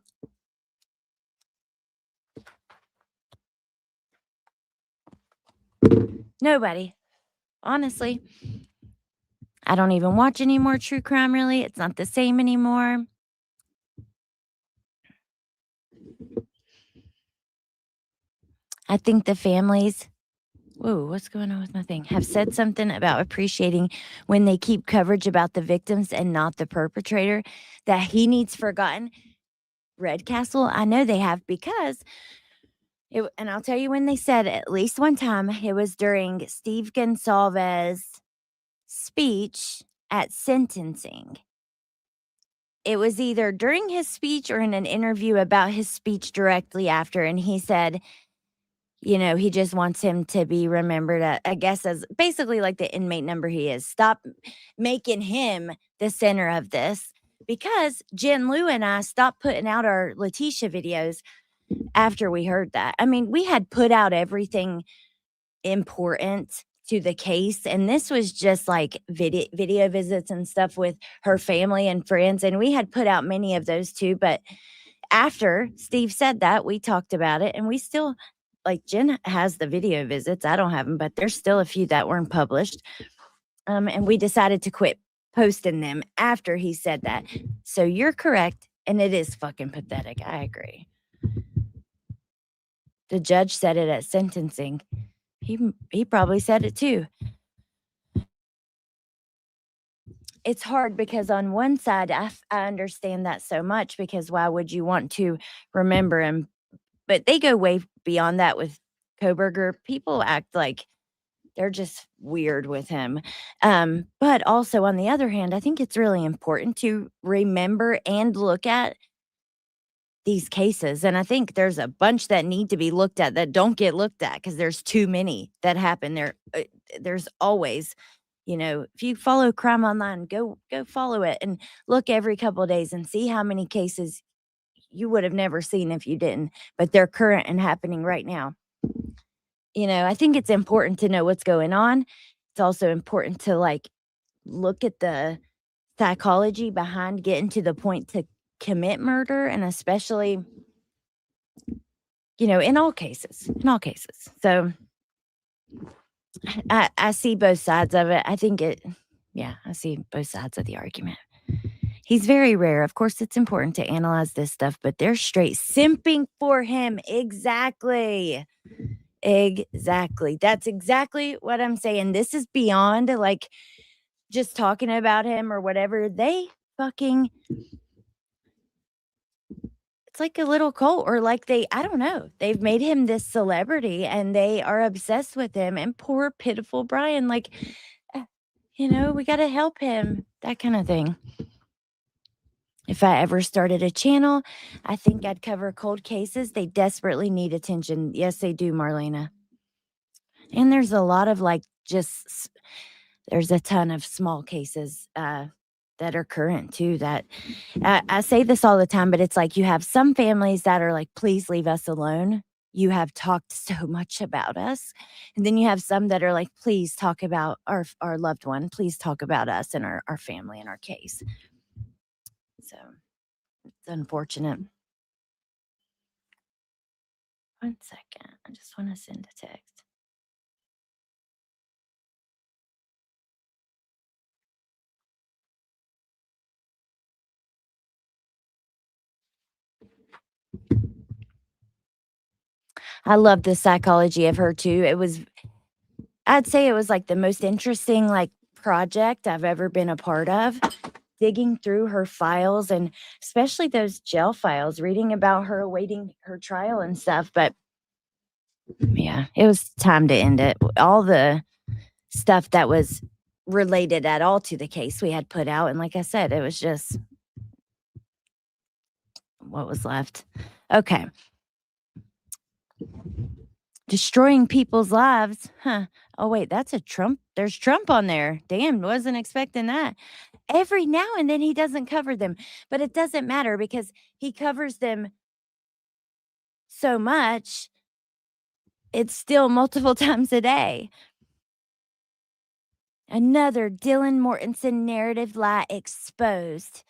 Nobody. Honestly. I don't even watch any more true crime, really. It's not the same anymore. I think the families, whoa, what's going on with my thing? Have said something about appreciating when they keep coverage about the victims and not the perpetrator, that he needs forgotten. Red Castle, I know they have because and I'll tell you when they said it, at least one time, it was during Steve Gonsalves' speech at sentencing. It was either during his speech or in an interview about his speech directly after, and he said, you know, he just wants him to be remembered, I guess, as basically like the inmate number he is. Stop making him the center of this, because Jen Lou and I stopped putting out our Letitia videos after we heard that. I mean, we had put out everything important to the case, and this was just like video visits and stuff with her family and friends, and we had put out many of those too. But after Steve said that, we talked about it, and we still, like, Jen has the video visits. I don't have them, but there's still a few that weren't published. And we decided to quit posting them after he said that. So you're correct, and it is fucking pathetic. I agree. The judge said it at sentencing. He probably said it too. It's hard because on one side, I understand that so much, because why would you want to remember him? But they go way beyond that with Koberger. People act like they're just weird with him. But also on the other hand, I think it's really important to remember and look at these cases. And I think there's a bunch that need to be looked at that don't get looked at because there's too many that happen there. There's always, you know, if you follow crime online, go follow it and look every couple of days and see how many cases you would have never seen if you didn't, but they're current and happening right now. You know, I think it's important to know what's going on. It's also important to like look at the psychology behind getting to the point to commit murder, and especially, you know, in all cases. So I see both sides of it. I think I see both sides of the argument. He's very rare. Of course, it's important to analyze this stuff, but they're straight simping for him. Exactly. Exactly. That's exactly what I'm saying. This is beyond like just talking about him or whatever. They fucking, it's like a little cult, or like I don't know. They've made him this celebrity and they are obsessed with him. And poor, pitiful Brian, like, we got to help him. That kind of thing. If I ever started a channel, I think I'd cover cold cases. They desperately need attention. Yes, they do, Marlena. And there's a lot of there's a ton of small cases that are current too. That I say this all the time, but it's like you have some families that are like, please leave us alone. You have talked so much about us. And then you have some that are like, please talk about our loved one. Please talk about us and our family and our case. So it's unfortunate. One second. I just want to send a text. I love the psychology of her too. I'd say it was like the most interesting like project I've ever been a part of. Digging through her files, and especially those jail files, reading about her awaiting her trial and stuff. But yeah, it was time to end it. All the stuff that was related at all to the case we had put out. And like I said, it was just what was left. Okay. Destroying people's lives. Huh. Oh, wait, that's a Trump. There's Trump on there. Damn, wasn't expecting that. Every now and then he doesn't cover them, but it doesn't matter because he covers them so much. It's still multiple times a day. Another Dylan Mortensen narrative lie exposed.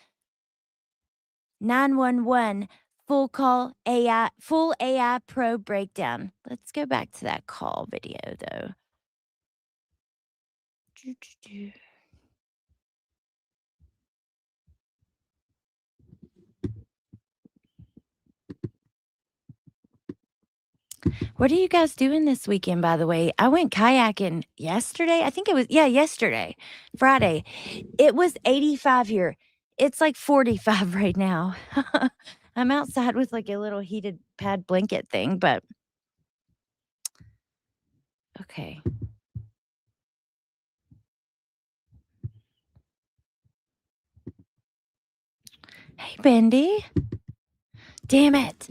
911 full AI pro breakdown. Let's go back to that call video though. What are you guys doing this weekend, by the way? I went kayaking yesterday. I think it was, yesterday, Friday. It was 85 here. It's like 45 right now. I'm outside with like a little heated pad blanket thing, but okay. Hey, Bendy. Damn it.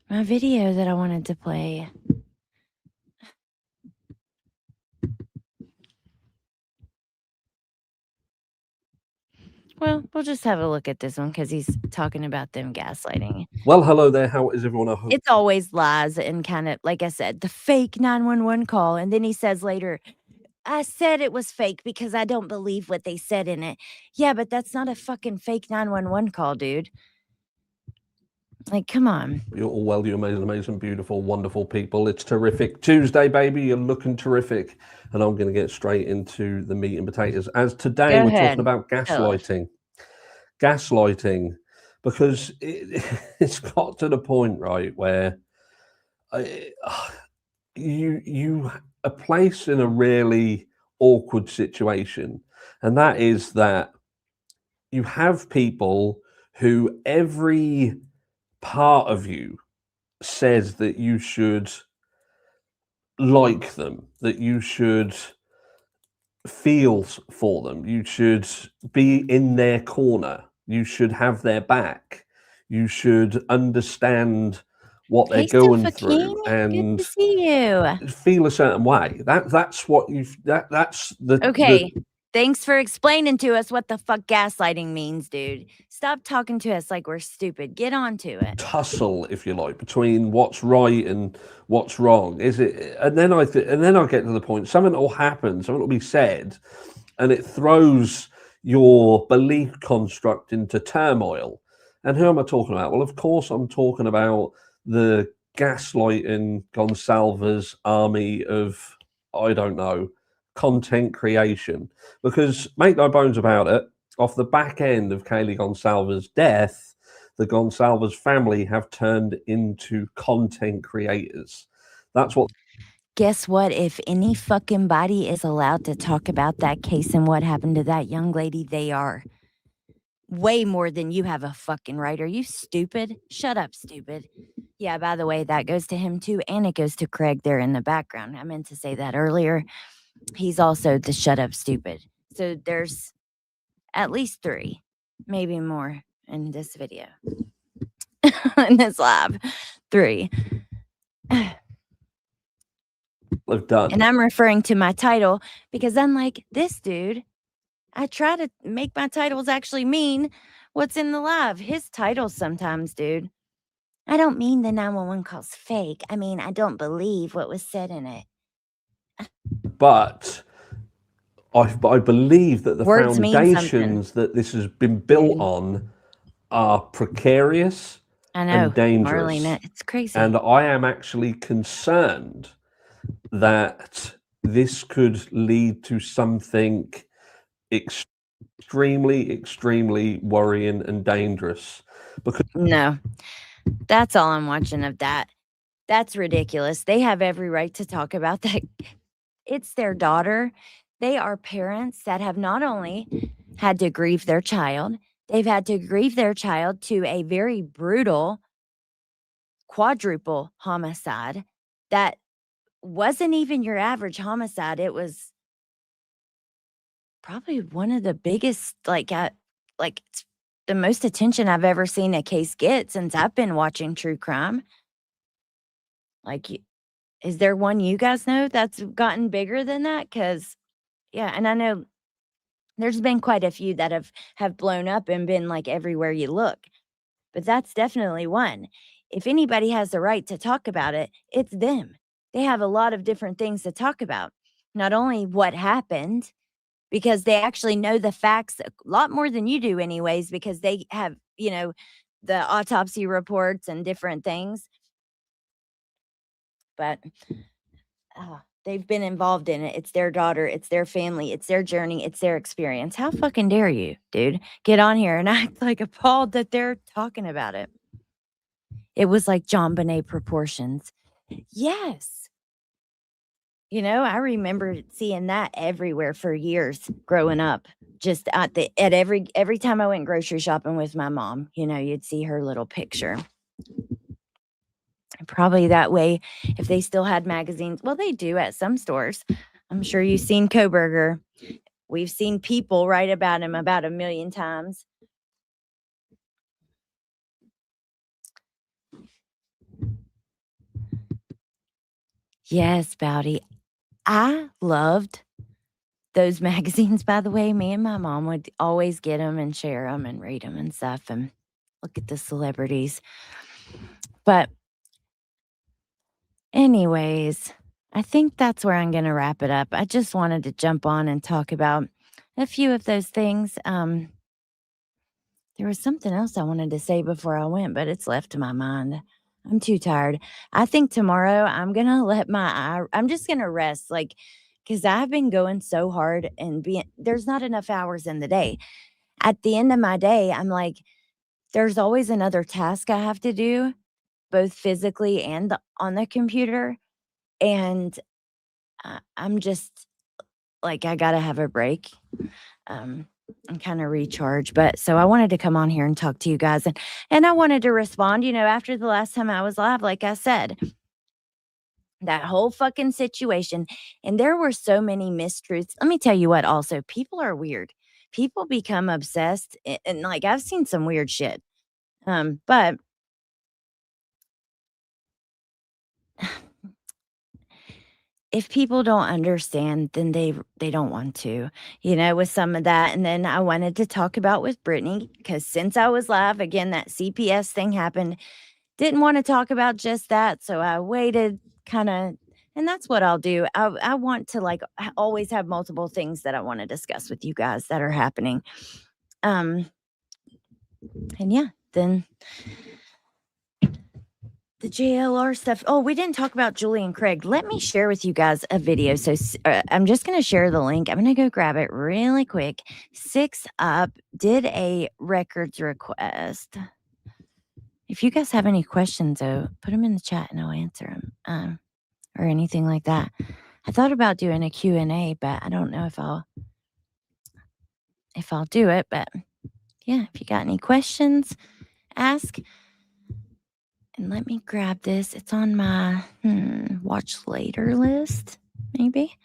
My video that I wanted to play. Well, we'll just have a look at this one because he's talking about them gaslighting. Well, hello there. How is everyone? I hope it's always lies and kind of, like I said, the fake 911 call. And then he says later, I said it was fake because I don't believe what they said in it. Yeah, but that's not a fucking fake 911 call, dude. Like, come on. You're all well, you're amazing, amazing, beautiful, wonderful people. It's terrific. Tuesday, baby, you're looking terrific. And I'm going to get straight into the meat and potatoes. As today, we're talking about gaslighting. Gaslighting, because it's got to the point, right, where you are placed in a really awkward situation. And that is that you have people who every part of you says that you should like them, that you should feel for them, you should be in their corner, you should have their back, you should understand what they're going through and good to see you. Feel a certain way. That's what that's the okay. Thanks for explaining to us what the fuck gaslighting means, dude. Stop talking to us like we're stupid. Get on to it. Tussle, if you like, between what's right and what's wrong. Is it? And then I get to the point. Something will happen. Something will be said, and it throws your belief construct into turmoil. And who am I talking about? Well, of course, I'm talking about the gaslighting Gonsalves army of I don't know, content creation. Because make no bones about it, off the back end of Kaylee Gonsalva's death, the Gonsalves family have turned into content creators. That's what. Guess what? If any fucking body is allowed to talk about that case and what happened to that young lady, they are. Way more than you have a fucking right. Are you stupid? Shut up, stupid. Yeah, by the way, that goes to him too, and it goes to Craig there in the background. I meant to say that earlier. He's also the shut up, stupid. So there's at least 3, maybe more in this video. In this live. 3. Have done. And I'm referring to my title because unlike this dude, I try to make my titles actually mean what's in the live. His titles sometimes, dude. I don't mean the 911 call's fake. I mean, I don't believe what was said in it. But I believe that the Words mean foundations that this has been built on are precarious I know, and dangerous. Marlena, it's crazy. And I am actually concerned that this could lead to something extremely, extremely worrying and dangerous. Because no, that's all I'm watching of that. That's ridiculous. They have every right to talk about that. It's their daughter. They are parents that have not only had to grieve their child, they've had to grieve their child to a very brutal quadruple homicide that wasn't even your average homicide. It was probably one of the biggest, it's the most attention I've ever seen a case get since I've been watching true crime. Like, is there one you guys know that's gotten bigger than that? Because, yeah, and I know there's been quite a few that have blown up and been like everywhere you look, but that's definitely one. If anybody has the right to talk about it, it's them. They have a lot of different things to talk about. Not only what happened, because they actually know the facts a lot more than you do anyways, because they have, the autopsy reports and different things. But they've been involved in it. It's their daughter. It's their family. It's their journey. It's their experience. How fucking dare you, dude? Get on here and act like appalled that they're talking about it. It was like John Bonet proportions. Yes. I remember seeing that everywhere for years growing up. Just at every time I went grocery shopping with my mom, you'd see her little picture. Probably that way, if they still had magazines. Well, they do at some stores. I'm sure you've seen Koberger. We've seen people write about him about 1 million times. Yes, Bowdy. I loved those magazines, by the way. Me and my mom would always get them and share them and read them and stuff and look at the celebrities. But anyways, I think that's where I'm going to wrap it up. I just wanted to jump on and talk about a few of those things. There was something else I wanted to say before I went, but it's left my mind. I'm too tired. I think tomorrow I'm going to I'm just going to rest, because I've been going so hard and there's not enough hours in the day. At the end of my day, I'm like, there's always another task I have to do, both physically and on the computer. And I'm just like, I got to have a break. And kind of recharge. But so I wanted to come on here and talk to you guys, and I wanted to respond, after the last time I was live, like I said, that whole fucking situation. And there were so many mistruths. Let me tell you what, also, people are weird. People become obsessed, and like, I've seen some weird shit. But if people don't understand, then they don't want to, with some of that. And then I wanted to talk about with Brittany, because since I was live, again, that CPS thing happened. Didn't want to talk about just that. So I waited kind of, and that's what I'll do. I want to always have multiple things that I want to discuss with you guys that are happening. And yeah, then the JLR stuff. Oh, we didn't talk about Julie and Craig. Let me share with you guys a video. So I'm just going to share the link. I'm going to go grab it really quick. 6 Up did a records request. If you guys have any questions, though, put them in the chat and I'll answer them, or anything like that. I thought about doing a Q&A, but I don't know if I'll do it. But yeah, if you got any questions, ask. And let me grab this. It's on my watch later list, maybe.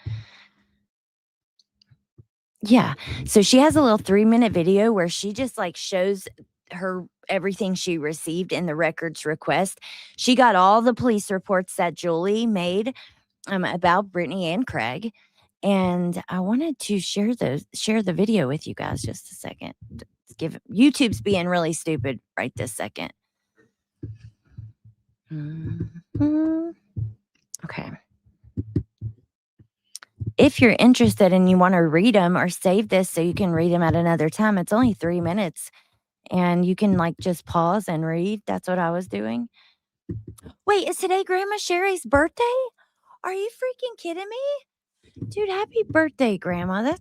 Yeah. So she has a little 3-minute video where she just like shows her everything she received in the records request. She got all the police reports that Julie made about Brittany and Craig. And I wanted to share the video with you guys just a second. YouTube's being really stupid right this second. Okay. If you're interested and you want to read them or save this so you can read them at another time, it's only 3 minutes and you can like just pause and read. That's what I was doing. Wait, is today Grandma Sherry's birthday? Are you freaking kidding me? Dude, happy birthday, Grandma.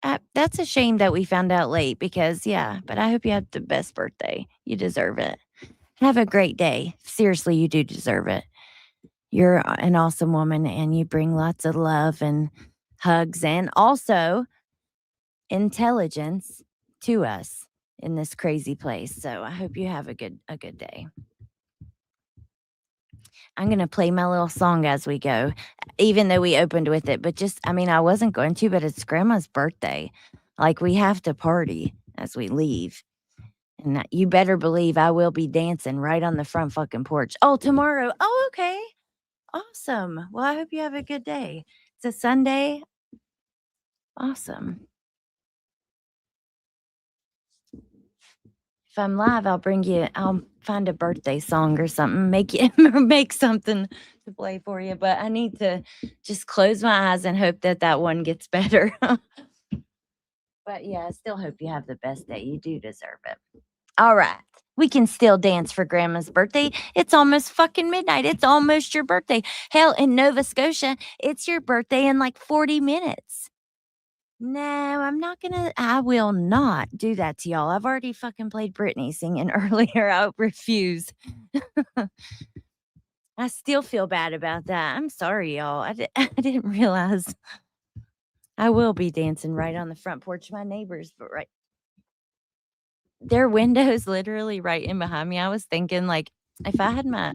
That's a shame that we found out late because, yeah, but I hope you had the best birthday. You deserve it. Have a great day. Seriously, you do deserve it. You're an awesome woman and you bring lots of love and hugs and also intelligence to us in this crazy place. So I hope you have a good day. I'm going to play my little song as we go, even though we opened with it, but I wasn't going to, but it's Grandma's birthday. Like we have to party as we leave. And you better believe I will be dancing right on the front fucking porch. Oh, tomorrow. Oh, okay. Awesome. Well, I hope you have a good day. It's a Sunday. Awesome. If I'm live, I'll find a birthday song or something, make something to play for you. But I need to just close my eyes and hope that one gets better. But yeah, I still hope you have the best day. You do deserve it. All right. We can still dance for Grandma's birthday. It's almost fucking midnight. It's almost your birthday. Hell, in Nova Scotia, it's your birthday in like 40 minutes. No, I will not do that to y'all. I've already fucking played Britney singing earlier. I refuse. I still feel bad about that. I'm sorry, y'all. I didn't realize. I will be dancing right on the front porch of my neighbors, but right. Their windows literally right in behind me. I was thinking, like, if I had my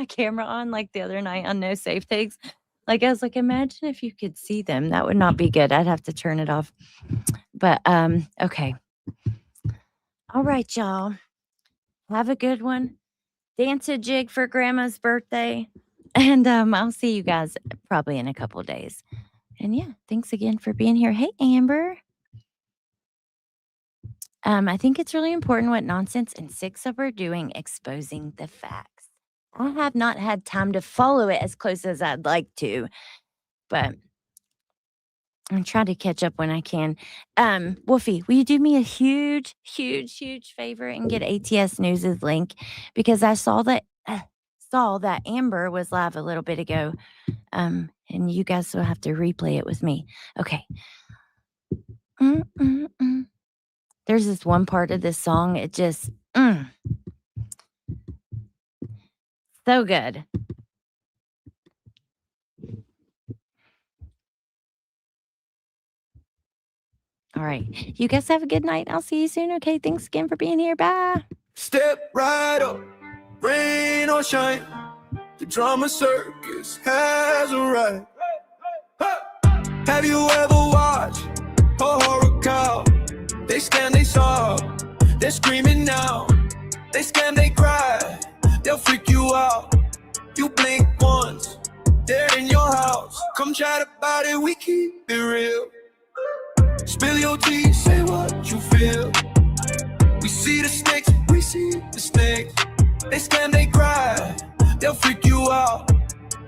camera on, like the other night on No Safe Takes, like I was like, imagine if you could see them. That would not be good. I'd have to turn it off. But okay. All right, y'all. Have a good one. Dance a jig for Grandma's birthday, and I'll see you guys probably in a couple days. And yeah, thanks again for being here. Hey, Amber. I think it's really important what Nonsense and 6 Up are doing, exposing the facts. I have not had time to follow it as close as I'd like to, but I'm trying to catch up when I can. Wolfie, will you do me a huge, huge, huge favor and get ATS News' link? Because I saw that Amber was live a little bit ago. And you guys will have to replay it with me. Okay. There's this one part of this song. It just, so good. All right. You guys have a good night. I'll see you soon. Okay. Thanks again for being here. Bye. Step right up, rain or shine. The drama circus has arrived. Have you ever watched a horror cow? They stand, they sob, they're screaming now. They stand, they cry, they'll freak you out. You blink once, they're in your house. Come chat about it, we keep it real. Spill your tea, say what you feel. We see the snakes, we see the snakes. They stand, they cry, they'll freak you out.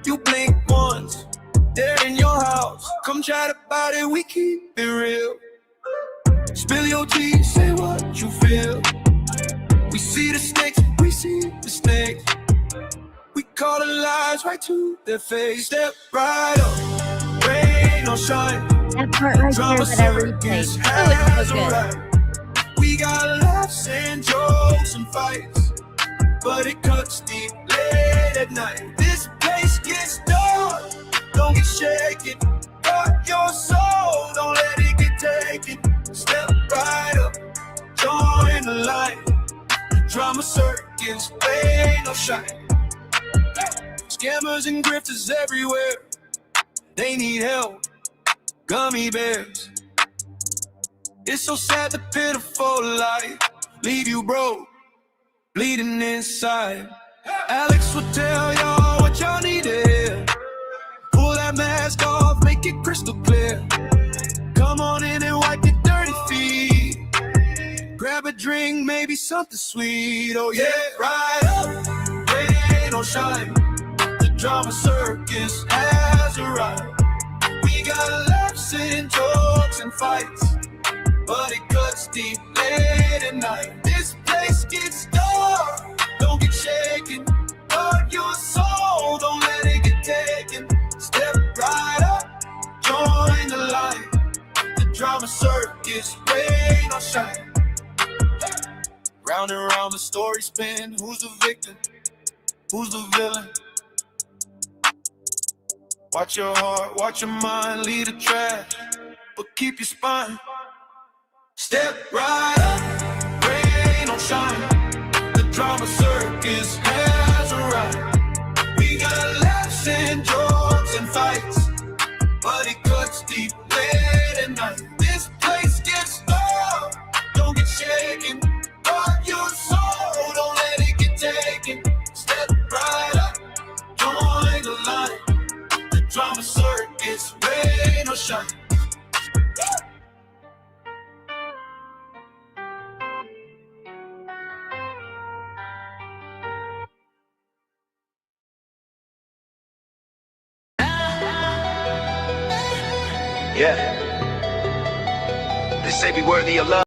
You blink once, they're in your house. Come chat about it, we keep it real. Spill your tea, say what you feel. We see the snakes, we see the snakes. We call the lies right to their face. Step right up, rain or shine. That part right there Drama that I replayed. circus Oh, it's has so good. arrived. We got laughs and jokes and fights, but it cuts deep late at night. This place gets dark, don't get shaken. Guard your soul, don't let it get taken. Step right up, join the line. Drama circus, rain or shine. Scammers and grifters everywhere, they need help. Gummy bears. It's so sad, the pitiful life leave you broke, bleeding inside. Alex will tell y'all what y'all need to hear. Pull that mask off, make it crystal clear. Come on in and wipe your dirty feet. Grab a drink, maybe something sweet. Oh yeah, right up, rain or shine. The drama circus has arrived. We got laughs and jokes and fights, but it cuts deep late at night. This place gets dark, don't get shaken. Guard your soul, don't let it get taken. Step right up, join the light. The drama circus, rain or shine. Round and round the story spin. Who's the victim? Who's the villain? Watch your heart, watch your mind, lead the trash, but keep your spine. Step right up, rain or shine. The drama circus has arrived. We got laughs and jokes and fights, but it cuts deep late at night. This place gets dark, don't get shaken. Guard your soul, don't let it get taken. Step right up, join the line. The drama circus, rain or shine. Yeah. They say be worthy of love.